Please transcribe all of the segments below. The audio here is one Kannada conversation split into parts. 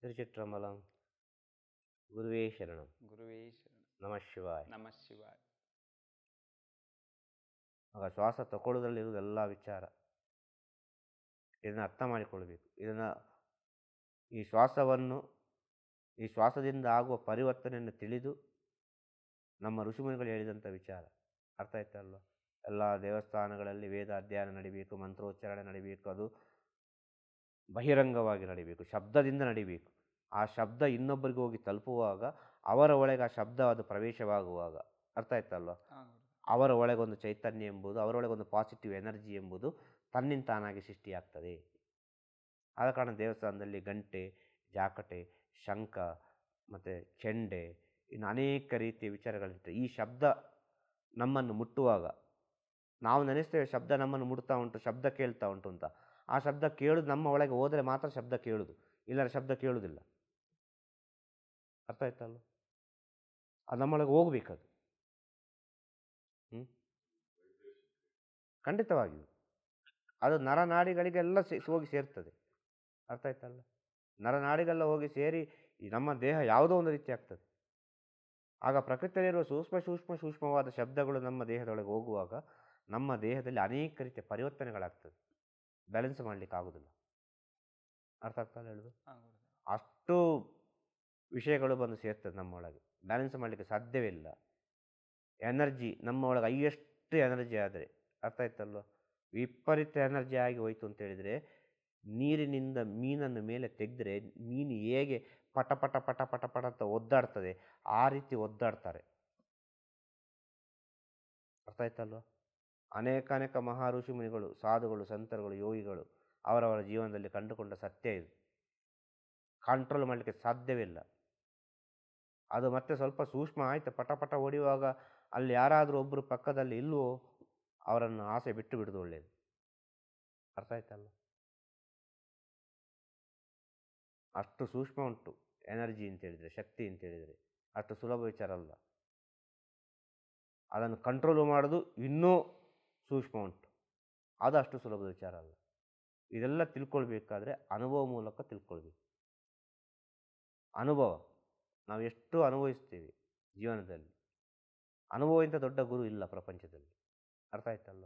திருச்சிற்றம்பலம். குருவே சரணம். ಗುರುವೇ ಶರಣ. ನಮಃ ಶಿವಾಯ. ನಮಃ ಶಿವಾಯ. ಆಗ ಶ್ವಾಸ ತಗೊಳ್ಳೋದ್ರಲ್ಲಿರುವುದು ಎಲ್ಲ ವಿಚಾರ. ಇದನ್ನು ಅರ್ಥ ಮಾಡಿಕೊಳ್ಬೇಕು. ಈ ಶ್ವಾಸದಿಂದ ಆಗುವ ಪರಿವರ್ತನೆಯನ್ನು ತಿಳಿದು ನಮ್ಮ ಋಷಿಮುನಿಗಳು ಹೇಳಿದಂಥ ವಿಚಾರ ಅರ್ಥ ಆಯ್ತಲ್ವ. ಎಲ್ಲ ದೇವಸ್ಥಾನಗಳಲ್ಲಿ ವೇದ ಅಧ್ಯಯನ ನಡಿಬೇಕು, ಮಂತ್ರೋಚ್ಚಾರಣೆ ನಡಿಬೇಕು. ಅದು ಬಹಿರಂಗವಾಗಿ ನಡಿಬೇಕು, ಶಬ್ದದಿಂದ ನಡಿಬೇಕು. ಆ ಶಬ್ದ ಇನ್ನೊಬ್ಬರಿಗೆ ಹೋಗಿ ತಲುಪುವಾಗ ಅವರ ಒಳಗೆ ಆ ಶಬ್ದ ಅದು ಪ್ರವೇಶವಾಗುವಾಗ ಅರ್ಥ ಆಯ್ತಲ್ವ, ಅವರ ಒಳಗೊಂದು ಚೈತನ್ಯ ಎಂಬುದು, ಅವರೊಳಗೊಂದು ಪಾಸಿಟಿವ್ ಎನರ್ಜಿ ಎಂಬುದು ತನ್ನಿಂದ ತಾನಾಗಿ ಸೃಷ್ಟಿಯಾಗ್ತದೆ. ಆದ ಕಾರಣ ದೇವಸ್ಥಾನದಲ್ಲಿ ಗಂಟೆ, ಜಾಕಟೆ, ಶಂಖ ಮತ್ತು ಚೆಂಡೆ, ಇನ್ನು ಅನೇಕ ರೀತಿಯ ವಿಚಾರಗಳಿರ್ತವೆ. ಈ ಶಬ್ದ ನಮ್ಮನ್ನು ಮುಟ್ಟುವಾಗ ನಾವು ನೆನೆಸ್ತೇವೆ ಶಬ್ದ ನಮ್ಮನ್ನು ಮುಟ್ತಾ ಉಂಟು, ಶಬ್ದ ಕೇಳ್ತಾ ಉಂಟು ಅಂತ. ಆ ಶಬ್ದ ಕೇಳೋದು ನಮ್ಮ ಒಳಗೆ ಹೋದರೆ ಮಾತ್ರ ಶಬ್ದ ಕೇಳೋದು, ಇಲ್ಲರ ಶಬ್ದ ಕೇಳುವುದಿಲ್ಲ. ಅರ್ಥ ಆಯ್ತಲ್ಲ, ಅದು ನಮ್ಮೊಳಗೆ ಹೋಗ್ಬೇಕದು. ಖಂಡಿತವಾಗಿಯೂ ಅದು ನರನಾಡಿಗಳಿಗೆಲ್ಲ ಹೋಗಿ ಸೇರ್ತದೆ. ಅರ್ಥ ಆಯ್ತಲ್ಲ, ನರನಾಡಿಗೆಲ್ಲ ಹೋಗಿ ಸೇರಿ ನಮ್ಮ ದೇಹ ಯಾವುದೋ ಒಂದು ರೀತಿ ಆಗ್ತದೆ. ಆಗ ಪ್ರಕೃತಿಯಲ್ಲಿರುವ ಸೂಕ್ಷ್ಮವಾದ ಶಬ್ದಗಳು ನಮ್ಮ ದೇಹದೊಳಗೆ ಹೋಗುವಾಗ ನಮ್ಮ ದೇಹದಲ್ಲಿ ಅನೇಕ ರೀತಿಯ ಪರಿವರ್ತನೆಗಳಾಗ್ತದೆ. ಬ್ಯಾಲೆನ್ಸ್ ಮಾಡಲಿಕ್ಕೆ ಆಗೋದಿಲ್ಲ. ಅರ್ಥ ಆಗ್ತದೆ ಹೇಳೋದು? ಅಷ್ಟು ವಿಷಯಗಳು ಬಂದು ಸೇರ್ತದೆ ನಮ್ಮೊಳಗೆ, ಬ್ಯಾಲೆನ್ಸ್ ಮಾಡಲಿಕ್ಕೆ ಸಾಧ್ಯವೇ ಇಲ್ಲ. ಎನರ್ಜಿ ನಮ್ಮ ಒಳಗೆ ಹೈಯೆಸ್ಟ್ ಎನರ್ಜಿ ಆದರೆ, ಅರ್ಥ ಆಯ್ತಲ್ವ, ವಿಪರೀತ ಎನರ್ಜಿ ಆಗಿ ಹೋಯ್ತು ಅಂತ ಹೇಳಿದರೆ, ನೀರಿನಿಂದ ಮೀನನ್ನು ಮೇಲೆ ತೆಗೆದ್ರೆ ಮೀನು ಹೇಗೆ ಪಟ ಪಟ ಪಟ ಪಟ ಪಟ ಅಂತ ಒದ್ದಾಡ್ತದೆ, ಆ ರೀತಿ ಒದ್ದಾಡ್ತಾರೆ. ಅರ್ಥ ಆಯ್ತಲ್ವ. ಅನೇಕ ಮಹಾ ಋಷಿ ಮುನಿಗಳು, ಸಾಧುಗಳು, ಸಂತರುಗಳು, ಯೋಗಿಗಳು ಅವರವರ ಜೀವನದಲ್ಲಿ ಕಂಡುಕೊಂಡ ಸತ್ಯ ಇದು. ಕಂಟ್ರೋಲ್ ಮಾಡಲಿಕ್ಕೆ ಸಾಧ್ಯವಿಲ್ಲ. ಅದು ಮತ್ತೆ ಸ್ವಲ್ಪ ಸೂಕ್ಷ್ಮ ಆಯಿತು, ಪಟ ಪಟ ಹೊಡೆಯುವಾಗ ಅಲ್ಲಿ ಯಾರಾದರೂ ಒಬ್ಬರು ಪಕ್ಕದಲ್ಲಿ ಇಲ್ವೋ ಅವರನ್ನು ಆಸೆ ಬಿಟ್ಟು ಬಿಡೋದು ಒಳ್ಳೆಯದು. ಅರ್ಥ ಆಯ್ತಲ್ಲ. ಅಷ್ಟು ಸೂಕ್ಷ್ಮ ಉಂಟು ಎನರ್ಜಿ ಅಂತೇಳಿದರೆ, ಶಕ್ತಿ ಅಂತೇಳಿದರೆ ಅಷ್ಟು ಸುಲಭ ವಿಚಾರ ಅಲ್ಲ. ಅದನ್ನು ಕಂಟ್ರೋಲು ಮಾಡೋದು ಇನ್ನೂ ಸೂಕ್ಷ್ಮ ಉಂಟು, ಅದು ಅಷ್ಟು ಸುಲಭದ ವಿಚಾರ ಅಲ್ಲ. ಇದೆಲ್ಲ ತಿಳ್ಕೊಳ್ಬೇಕಾದ್ರೆ ಅನುಭವ ಮೂಲಕ ತಿಳ್ಕೊಳ್ಬೇಕು. ಅನುಭವ ನಾವು ಎಷ್ಟು ಅನುಭವಿಸ್ತೀವಿ ಜೀವನದಲ್ಲಿ, ಅನುಭವಕ್ಕಿಂತ ದೊಡ್ಡ ಗುರು ಇಲ್ಲ ಪ್ರಪಂಚದಲ್ಲಿ. ಅರ್ಥ ಆಯ್ತಲ್ಲ.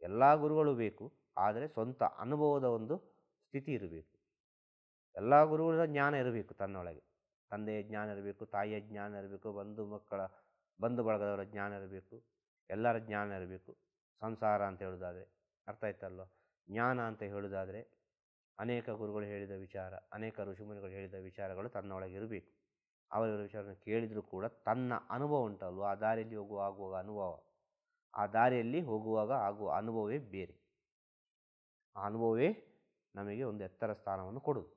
ಎಲ್ಲ ಗುರುಗಳು ಬೇಕು, ಆದರೆ ಸ್ವಂತ ಅನುಭವದ ಒಂದು ಸ್ಥಿತಿ ಇರಬೇಕು. ಎಲ್ಲ ಗುರುಗಳ ಜ್ಞಾನ ಇರಬೇಕು ತನ್ನೊಳಗೆ. ತಂದೆಯ ಜ್ಞಾನ ಇರಬೇಕು, ತಾಯಿಯ ಜ್ಞಾನ ಇರಬೇಕು, ಬಂಧು ಬಳಗದವರ ಜ್ಞಾನ ಇರಬೇಕು, ಎಲ್ಲರ ಜ್ಞಾನ ಇರಬೇಕು. ಸಂಸಾರ ಅಂತ ಹೇಳೋದಾದರೆ, ಅರ್ಥ ಆಯ್ತಲ್ವ, ಜ್ಞಾನ ಅಂತ ಹೇಳೋದಾದರೆ ಅನೇಕ ಗುರುಗಳು ಹೇಳಿದ ವಿಚಾರ, ಅನೇಕ ಋಷಿಮುನಿಗಳು ಹೇಳಿದ ವಿಚಾರಗಳು ತನ್ನೊಳಗೆ ಇರಬೇಕು. ಅವರ ವಿಚಾರವನ್ನು ಕೇಳಿದರೂ ಕೂಡ ತನ್ನ ಅನುಭವ ಉಂಟಲ್ವ, ಆ ದಾರಿಯಲ್ಲಿ ಆಗುವಾಗ ಅನುಭವ, ಆ ದಾರಿಯಲ್ಲಿ ಹೋಗುವಾಗ ಆಗುವ ಅನುಭವವೇ ಬೇರೆ. ಆ ಅನುಭವವೇ ನಮಗೆ ಒಂದು ಎತ್ತರ ಸ್ಥಾನವನ್ನು ಕೊಡುವುದು.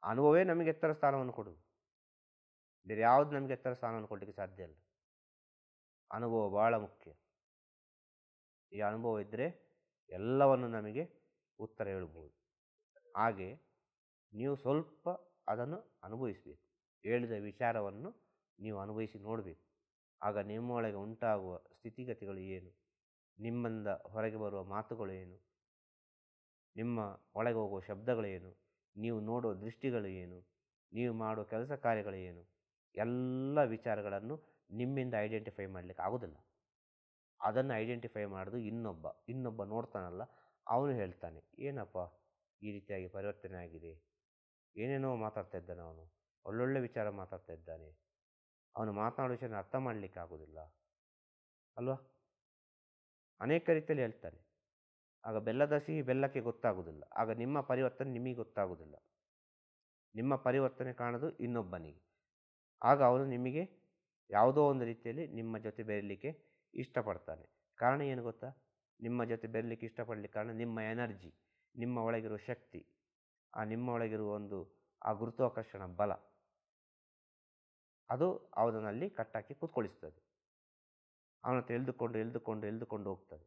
ಅನುಭವವೇ ನಮಗೆ ಎತ್ತರ ಸ್ಥಾನವನ್ನು ಕೊಡುವುದು. ಬೇರೆ ಯಾವುದು ನಮಗೆ ಎತ್ತರ ಸ್ಥಾನವನ್ನು ಕೊಡಲಿಕ್ಕೆ ಸಾಧ್ಯ ಇಲ್ಲ. ಅನುಭವ ಭಾಳ ಮುಖ್ಯ. ಈ ಅನುಭವ ಇದ್ದರೆ ಎಲ್ಲವನ್ನು ನಮಗೆ ಉತ್ತರ ಹೇಳ್ಬೋದು. ಹಾಗೆ ನೀವು ಸ್ವಲ್ಪ ಅದನ್ನು ಅನುಭವಿಸಬೇಕು. ಹೇಳಿದ ವಿಚಾರವನ್ನು ನೀವು ಅನುಭವಿಸಿ ನೋಡಬೇಕು. ಆಗ ನಿಮ್ಮೊಳಗೆ ಉಂಟಾಗುವ ಸ್ಥಿತಿಗತಿಗಳು ಏನು, ನಿಮ್ಮಿಂದ ಹೊರಗೆ ಬರುವ ಮಾತುಗಳು ಏನು, ನಿಮ್ಮ ಒಳಗೆ ಹೋಗುವ ಶಬ್ದಗಳೇನು, ನೀವು ನೋಡುವ ದೃಷ್ಟಿಗಳು ಏನು, ನೀವು ಮಾಡುವ ಕೆಲಸ ಕಾರ್ಯಗಳು ಏನು, ಎಲ್ಲ ವಿಚಾರಗಳನ್ನು ನಿಮ್ಮಿಂದ ಐಡೆಂಟಿಫೈ ಮಾಡಲಿಕ್ಕೆ ಆಗೋದಿಲ್ಲ. ಅದನ್ನು ಐಡೆಂಟಿಫೈ ಮಾಡೋದು ಇನ್ನೊಬ್ಬ ನೋಡ್ತಾನಲ್ಲ, ಅವನು ಹೇಳ್ತಾನೆ, ಏನಪ್ಪ ಈ ರೀತಿಯಾಗಿ ಪರಿವರ್ತನೆ ಆಗಿದೆ, ಏನೇನೋ ಮಾತಾಡ್ತಾ ಇದ್ದಾನೆ ಅವನು, ಒಳ್ಳೊಳ್ಳೆ ವಿಚಾರ ಮಾತಾಡ್ತಾ ಇದ್ದಾನೆ, ಅವನು ಮಾತನಾಡೋ ವಿಷಯನ ಅರ್ಥ ಮಾಡಲಿಕ್ಕೆ ಆಗೋದಿಲ್ಲ ಅಲ್ವಾ. ಅನೇಕ ರೀತಿಯಲ್ಲಿ ಹೇಳ್ತಾನೆ. ಆಗ ಬೆಲ್ಲದ ಸಿಹಿ ಬೆಲ್ಲಕ್ಕೆ ಗೊತ್ತಾಗೋದಿಲ್ಲ. ಆಗ ನಿಮ್ಮ ಪರಿವರ್ತನೆ ನಿಮಗೆ ಗೊತ್ತಾಗೋದಿಲ್ಲ. ನಿಮ್ಮ ಪರಿವರ್ತನೆ ಕಾಣೋದು ಇನ್ನೊಬ್ಬನಿಗೆ. ಆಗ ಅವನು ನಿಮಗೆ ಯಾವುದೋ ಒಂದು ರೀತಿಯಲ್ಲಿ ನಿಮ್ಮ ಜೊತೆ ಬೆರೀಲಿಕ್ಕೆ ಇಷ್ಟಪಡ್ತಾನೆ. ಕಾರಣ ಏನು ಗೊತ್ತಾ? ನಿಮ್ಮ ಜೊತೆ ಬೆರೀಲಿಕ್ಕೆ ಇಷ್ಟಪಡಲಿಕ್ಕೆ ಕಾರಣ ನಿಮ್ಮ ಎನರ್ಜಿ, ನಿಮ್ಮ ಒಳಗಿರುವ ಶಕ್ತಿ, ನಿಮ್ಮ ಒಳಗಿರುವ ಆ ಗುರುತ್ವಾಕರ್ಷಣ ಬಲ, ಅದು ಅವನಲ್ಲಿ ಕಟ್ಟಾಕಿ ಕೂತ್ಕೊಳಿಸ್ತದೆ. ಅವನ ಹತ್ರ ಎಳೆದುಕೊಂಡು ಹೋಗ್ತದೆ.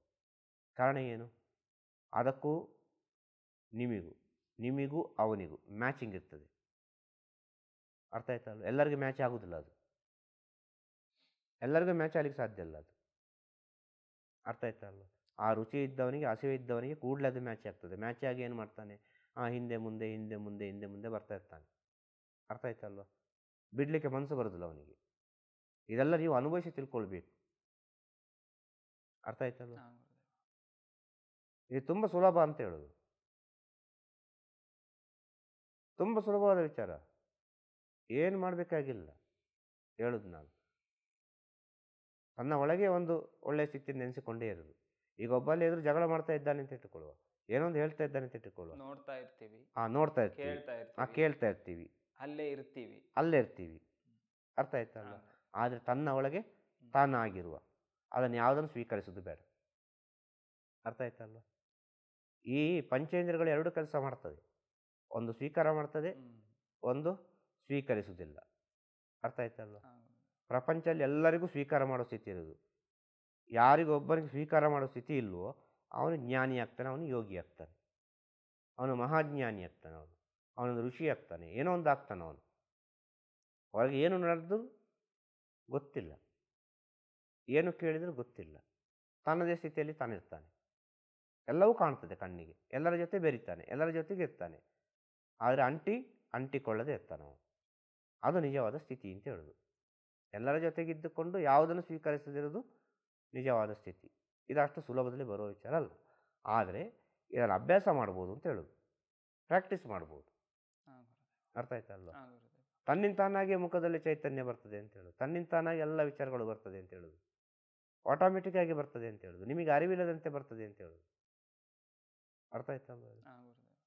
ಕಾರಣ ಏನು? ಅದಕ್ಕೂ ನಿಮಿಗೂ ಅವನಿಗೂ ಮ್ಯಾಚಿಂಗ್ ಇರ್ತದೆ. ಅರ್ಥ ಆಯ್ತಲ್ಲ. ಎಲ್ಲರಿಗೂ ಮ್ಯಾಚ್ ಆಗೋದಿಲ್ಲ ಅದು, ಎಲ್ಲರಿಗೂ ಮ್ಯಾಚ್ ಆಗಲಿಕ್ಕೆ ಸಾಧ್ಯ ಇಲ್ಲ ಅದು. ಅರ್ಥ ಆಯ್ತಲ್ಲ. ಆ ರುಚಿ ಇದ್ದವನಿಗೆ, ಹಸಿವೆ ಇದ್ದವನಿಗೆ ಕೂಡಲೇ ಅದು ಮ್ಯಾಚ್ ಆಗ್ತದೆ. ಮ್ಯಾಚ್ ಆಗಿ ಏನು ಮಾಡ್ತಾನೆ, ಹಿಂದೆ ಮುಂದೆ ಹಿಂದೆ ಮುಂದೆ ಹಿಂದೆ ಮುಂದೆ ಬರ್ತಾ ಇರ್ತಾನೆ. ಅರ್ಥ ಆಯ್ತಲ್ವ? ಬಿಡಲಿಕ್ಕೆ ಮನಸ್ಸು ಬರೋದಿಲ್ಲ ಅವನಿಗೆ. ಇದೆಲ್ಲ ನೀವು ಅನುಭವಿಸಿ ತಿಳ್ಕೊಳ್ಬೇಕು. ಅರ್ಥ ಆಯ್ತಲ್ವ? ಇದು ತುಂಬ ಸುಲಭ ಅಂತ ಹೇಳೋದು. ತುಂಬ ಸುಲಭವಾದ ವಿಚಾರ. ಏನು ಮಾಡಬೇಕಾಗಿಲ್ಲ ಹೇಳುದು ನಾನು. ತನ್ನ ಒಳಗೆ ಒಂದು ಒಳ್ಳೆಯ ಸ್ಥಿತಿಯನ್ನು ನೆನೆಸಿಕೊಂಡೇ ಇರೋದು. ಈಗ ಒಬ್ಬಲ್ಲಿ ಎದುರು ಜಗಳ ಮಾಡ್ತಾ ಇದ್ದಾನೆ ಅಂತ ಇಟ್ಟುಕೊಳ್ಳುವ, ಏನೊಂದು ಹೇಳ್ತಾ ಇದ್ದಾನೆ ಅಂತ ಇಟ್ಟುಕೊಳ್ಳುವ, ನೋಡ್ತಾ ಇರ್ತೀವಿ, ನೋಡ್ತಾ ಇರ್ತೀವಿ, ಕೇಳ್ತಾ ಇರ್ತೀವಿ, ಅಲ್ಲೇ ಇರ್ತೀವಿ. ಅರ್ಥ ಆಯ್ತಲ್ಲ? ಆದರೆ ತನ್ನ ಒಳಗೆ ತಾನಾಗಿರುವ ಅದನ್ನು ಯಾವುದನ್ನು ಸ್ವೀಕರಿಸೋದು ಬೇಡ. ಅರ್ಥ ಆಯ್ತಲ್ವ? ಈ ಪಂಚೇಂದ್ರಿಯಗಳು ಎರಡು ಕೆಲಸ ಮಾಡ್ತದೆ. ಒಂದು ಸ್ವೀಕಾರ ಮಾಡ್ತದೆ, ಒಂದು ಸ್ವೀಕರಿಸುವುದಿಲ್ಲ. ಅರ್ಥ ಆಯ್ತಲ್ವ? ಪ್ರಪಂಚದಲ್ಲಿ ಎಲ್ಲರಿಗೂ ಸ್ವೀಕಾರ ಮಾಡೋ ಸ್ಥಿತಿ ಇರೋದು. ಯಾರಿಗೊಬ್ಬರಿಗೆ ಸ್ವೀಕಾರ ಮಾಡೋ ಸ್ಥಿತಿ ಇಲ್ವೋ ಅವನು ಜ್ಞಾನಿ ಆಗ್ತಾನೆ, ಅವನು ಯೋಗಿ ಆಗ್ತಾನೆ, ಅವನು ಮಹಾಜ್ಞಾನಿ ಆಗ್ತಾನೆ, ಅವನೊಂದು ಋಷಿ ಆಗ್ತಾನೆ, ಏನೋ ಒಂದು ಆಗ್ತಾನೆ. ಅವನು ಹೊರಗೆ ಏನು ನಡೆದು ಗೊತ್ತಿಲ್ಲ, ಏನು ಕೇಳಿದರೂ ಗೊತ್ತಿಲ್ಲ, ತನ್ನದೇ ಸ್ಥಿತಿಯಲ್ಲಿ ತಾನಿರ್ತಾನೆ. ಎಲ್ಲವೂ ಕಾಣ್ತದೆ ಕಣ್ಣಿಗೆ, ಎಲ್ಲರ ಜೊತೆ ಬೆರೀತಾನೆ, ಎಲ್ಲರ ಜೊತೆಗೆ ಇರ್ತಾನೆ, ಆದರೆ ಅಂಟಿಕೊಳ್ಳದೆ ಇರ್ತಾನೆ ಅವನು. ಅದು ನಿಜವಾದ ಸ್ಥಿತಿ ಅಂತ ಹೇಳೋದು. ಎಲ್ಲರ ಜೊತೆಗಿದ್ದುಕೊಂಡು ಯಾವುದನ್ನು ಸ್ವೀಕರಿಸದಿರೋದು ನಿಜವಾದ ಸ್ಥಿತಿ. ಇದಷ್ಟು ಸುಲಭದಲ್ಲಿ ಬರೋ ವಿಚಾರ ಅಲ್ಲ. ಆದರೆ ಇದನ್ನು ಅಭ್ಯಾಸ ಮಾಡ್ಬೋದು ಅಂತ ಹೇಳೋದು, ಪ್ರಾಕ್ಟೀಸ್ ಮಾಡ್ಬೋದು. ಅರ್ಥ ಆಯ್ತಲ್ವ? ತನ್ನಿಂದ ತಾನಾಗಿ ಮುಖದಲ್ಲಿ ಚೈತನ್ಯ ಬರ್ತದೆ ಅಂತ ಹೇಳೋದು, ತನ್ನಿಂದ ತಾನಾಗಿ ಎಲ್ಲ ವಿಚಾರಗಳು ಬರ್ತದೆ ಅಂತ ಹೇಳೋದು, ಆಟೋಮೆಟಿಕ್ ಆಗಿ ಬರ್ತದೆ ಅಂತ ಹೇಳೋದು, ನಿಮಗೆ ಅರಿವಿಲ್ಲದಂತೆ ಬರ್ತದೆ ಅಂತ ಹೇಳೋದು. ಅರ್ಥ ಆಯ್ತಲ್ವ?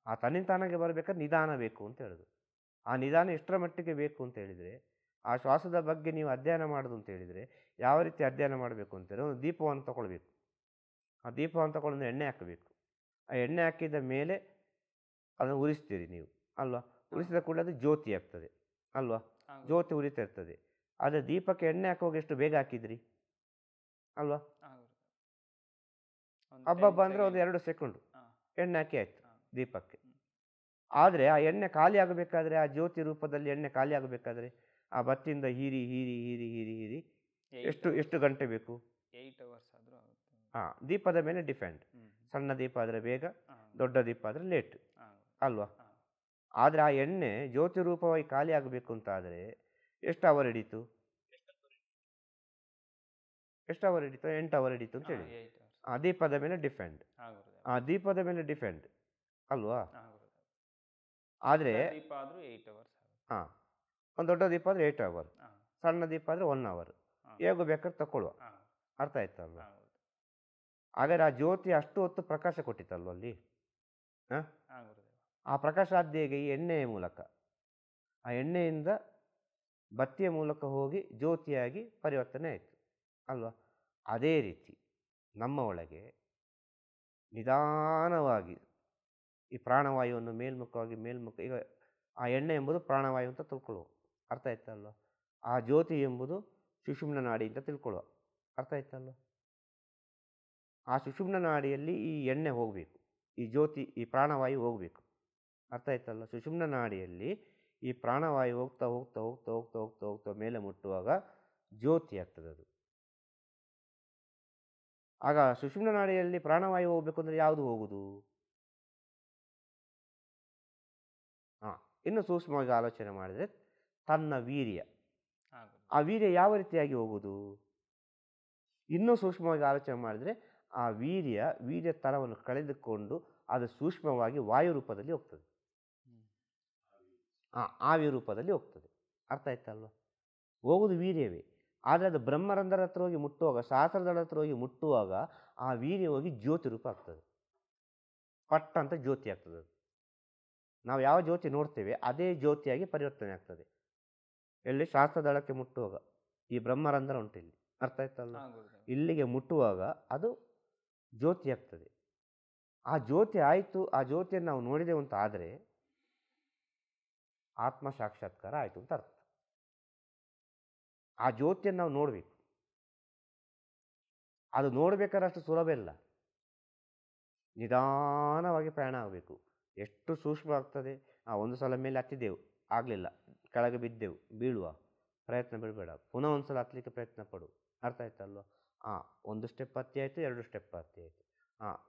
ಆ ತನ್ನಿಂದ ತಾನಾಗಿ ಬರಬೇಕಾದ್ರೆ ನಿಧಾನ ಬೇಕು ಅಂತ ಹೇಳೋದು. ಆ ನಿಧಾನ ಎಷ್ಟರ ಮಟ್ಟಿಗೆ ಬೇಕು ಅಂತ ಹೇಳಿದರೆ, ಆ ಶ್ವಾಸದ ಬಗ್ಗೆ ನೀವು ಅಧ್ಯಯನ ಮಾಡೋದು ಅಂತ ಹೇಳಿದರೆ ಯಾವ ರೀತಿ ಅಧ್ಯಯನ ಮಾಡಬೇಕು ಅಂತೇಳಿ ಒಂದು ದೀಪವನ್ನು ತಗೊಳ್ಬೇಕು. ಆ ದೀಪವನ್ನು ತಗೊಂಡು ಎಣ್ಣೆ ಹಾಕಬೇಕು. ಆ ಎಣ್ಣೆ ಹಾಕಿದ ಮೇಲೆ ಅದನ್ನು ಉರಿಸ್ತೀರಿ ನೀವು ಅಲ್ವಾ? ಉರಿಸಿದ ಕೂಡಲೇ ಅದು ಜ್ಯೋತಿ ಆಗ್ತದೆ ಅಲ್ವಾ? ಜ್ಯೋತಿ ಉರಿತಾ ಇರ್ತದೆ. ಆದರೆ ದೀಪಕ್ಕೆ ಎಣ್ಣೆ ಹಾಕುವಾಗ ಎಷ್ಟು ಬೇಗ ಹಾಕಿದ್ರಿ ಅಲ್ವಾ? ಹಬ್ಬ ಅಂದರೆ ಒಂದು 2 ಸೆಕೆಂಡು ಎಣ್ಣೆ ಹಾಕಿ ಆಯ್ತು ದೀಪಕ್ಕೆ. ಆದರೆ ಆ ಎಣ್ಣೆ ಖಾಲಿ ಆಗಬೇಕಾದ್ರೆ, ಆ ಜ್ಯೋತಿ ರೂಪದಲ್ಲಿ ಎಣ್ಣೆ ಖಾಲಿ ಆಗಬೇಕಾದ್ರೆ ಆ ಬತ್ತಿಯಿಂದ ಹೀರಿ ಹೀರಿ ಹೀರಿ ಹೀರಿ ಹೀರಿ ಎಷ್ಟು ಗಂಟೆ ಬೇಕು? 8 hours ಆದರೂ ಆಗುತ್ತೆ. ದೀಪದ ಮೇಲೆ ಡಿಪೆಂಡ್. ಸಣ್ಣ ದೀಪ ಆದರೆ ಬೇಗ, ದೊಡ್ಡ ದೀಪ ಆದರೆ ಲೇಟ್ ಅಲ್ವಾ? ಆದರೆ ಆ ಎಣ್ಣೆ ಜ್ಯೋತಿ ರೂಪವಾಗಿ ಖಾಲಿ ಆಗಬೇಕು ಅಂತ ಆದರೆ ಎಷ್ಟು ಅವರ್ ಹಿಡೀತು? 8 ಅವರ್ ಹಿಡೀತು ಅಂತ ಹೇಳಿ. ದೀಪದ ಮೇಲೆ ಡಿಪೆಂಡ್. ದೀಪದ ಮೇಲೆ ಡಿಪೆಂಡ್ ಅಲ್ವಾ? ಆದರೆ ಒಂದು ದೊಡ್ಡ ದೀಪ ಆದರೆ 8 ಅವರ್, ಸಣ್ಣ ದೀಪ ಆದರೆ 1 ಅವರ್, ಹೇಗೂ ಬೇಕಾದ್ರೆ ತಗೊಳ್ಳುವ. ಅರ್ಥ ಆಯ್ತಲ್ವ? ಹಾಗಾದ್ರೆ ಆ ಜ್ಯೋತಿ ಅಷ್ಟು ಹೊತ್ತು ಪ್ರಕಾಶ ಕೊಟ್ಟಿತ್ತಲ್ವ ಅಲ್ಲಿ. ಆ ಪ್ರಕಾಶ ಆದ ಹೇಗೆ? ಈ ಎಣ್ಣೆಯ ಮೂಲಕ, ಆ ಎಣ್ಣೆಯಿಂದ ಬತ್ತಿಯ ಮೂಲಕ ಹೋಗಿ ಜ್ಯೋತಿಯಾಗಿ ಪರಿವರ್ತನೆ ಆಯಿತು ಅಲ್ವಾ? ಅದೇ ರೀತಿ ನಮ್ಮ ಒಳಗೆ ನಿಧಾನವಾಗಿ ಈ ಪ್ರಾಣವಾಯುವನ್ನು ಮೇಲ್ಮುಖವಾಗಿ ಈಗ ಆ ಎಣ್ಣೆ ಎಂಬುದು ಪ್ರಾಣವಾಯು ಅಂತ ತಿಳ್ಕೊಳ್ಳುವ. ಅರ್ಥ ಆಯ್ತಲ್ವ? ಆ ಜ್ಯೋತಿ ಎಂಬುದು ಸುಷುಮ್ನ ನಾಡಿ ಅಂತ ತಿಳ್ಕೊಳ್ಳುವ. ಅರ್ಥ ಆಯ್ತಲ್ವ? ಆ ಸುಷುಮ್ನ ನಾಡಿಯಲ್ಲಿ ಈ ಎಣ್ಣೆ ಹೋಗಬೇಕು, ಈ ಜ್ಯೋತಿ, ಈ ಪ್ರಾಣವಾಯು ಹೋಗಬೇಕು. ಅರ್ಥ ಆಯ್ತಲ್ಲ? ಸುಷುಮ್ನ ನಾಡಿಯಲ್ಲಿ ಈ ಪ್ರಾಣವಾಯು ಹೋಗ್ತಾ ಹೋಗ್ತಾ ಹೋಗ್ತಾ ಹೋಗ್ತಾ ಹೋಗ್ತಾ ಹೋಗ್ತಾ ಮೇಲೆ ಮುಟ್ಟುವಾಗ ಜ್ಯೋತಿ ಆಗ್ತದೆ ಅದು. ಆಗ ಸುಷುಮ್ನ ನಾಡಿಯಲ್ಲಿ ಪ್ರಾಣವಾಯು ಹೋಗ್ಬೇಕು ಅಂದರೆ ಯಾವುದು ಹೋಗುದು? ಇನ್ನು ಸೂಕ್ಷ್ಮವಾಗಿ ಆಲೋಚನೆ ಮಾಡಿದರೆ ತನ್ನ ವೀರ್ಯ. ಆ ವೀರ್ಯ ಯಾವ ರೀತಿಯಾಗಿ ಹೋಗುವುದು? ಇನ್ನೂ ಸೂಕ್ಷ್ಮವಾಗಿ ಆಲೋಚನೆ ಮಾಡಿದರೆ ಆ ವೀರ್ಯ ತರವನ್ನು ಕಳೆದುಕೊಂಡು ಅದು ಸೂಕ್ಷ್ಮವಾಗಿ ವಾಯು ರೂಪದಲ್ಲಿ ಹೋಗ್ತದೆ, ಆವಿ ರೂಪದಲ್ಲಿ ಹೋಗ್ತದೆ. ಅರ್ಥ ಆಯ್ತಲ್ವ? ಹೋಗುವುದು ವೀರ್ಯವೇ. ಆದರೆ ಅದು ಬ್ರಹ್ಮರಂಧ್ರ ಹತ್ರ ಹೋಗಿ ಮುಟ್ಟುವಾಗ, ಸಹಸ್ರದಳ ಹತ್ರ ಹೋಗಿ ಮುಟ್ಟುವಾಗ ಆ ವೀರ್ಯ ಹೋಗಿ ಜ್ಯೋತಿ ರೂಪ ಆಗ್ತದೆ. ಪಟ್ಟ ಅಂತ ಜ್ಯೋತಿ ಆಗ್ತದೆ. ಅದು ನಾವು ಯಾವ ಜ್ಯೋತಿ ನೋಡ್ತೇವೆ ಅದೇ ಜ್ಯೋತಿಯಾಗಿ ಪರಿವರ್ತನೆ ಆಗ್ತದೆ. ಎಲ್ಲಿ? ಶಾಸ್ತ್ರದಳಕ್ಕೆ ಮುಟ್ಟುವಾಗ. ಈ ಬ್ರಹ್ಮರಂಧ್ರ ಉಂಟು ಇಲ್ಲಿ, ಅರ್ಥ ಆಯ್ತಲ್ವ? ಇಲ್ಲಿಗೆ ಮುಟ್ಟುವಾಗ ಅದು ಜ್ಯೋತಿ ಆಗ್ತದೆ. ಆ ಜ್ಯೋತಿ ಆಯಿತು, ಆ ಜ್ಯೋತಿಯನ್ನು ನಾವು ನೋಡಿದೆವು ಅಂತ ಆದರೆ ಆತ್ಮ ಸಾಕ್ಷಾತ್ಕಾರ ಆಯಿತು ಅಂತ ಅರ್ಥ. ಆ ಜ್ಯೋತಿಯನ್ನು ನಾವು ನೋಡಬೇಕು. ಅದು ನೋಡಬೇಕಾದ್ರೆ ಅಷ್ಟು ಸುಲಭ ಇಲ್ಲ, ನಿಧಾನವಾಗಿ ಪ್ರಯಾಣ ಆಗಬೇಕು. ಎಷ್ಟು ಸೂಕ್ಷ್ಮ ಆಗ್ತದೆ. ಒಂದು ಸಲ ಮೇಲೆ ಹತ್ತಿದೆವು, ಆಗಲಿಲ್ಲ, ಕೆಳಗೆ ಬಿದ್ದೆವು, ಬೀಳುವ ಪ್ರಯತ್ನ ಬಿಡಬೇಡ, ಪುನಃ ಒಂದು ಸಲ ಹತ್ತಲಿಕ್ಕೆ ಪ್ರಯತ್ನ ಪಡು. ಅರ್ಥ ಆಯ್ತಲ್ವ? 1 ಸ್ಟೆಪ್ ಹತ್ತಿ ಆಯಿತು, 2 ಸ್ಟೆಪ್ ಹತ್ತಿ ಆಯಿತು,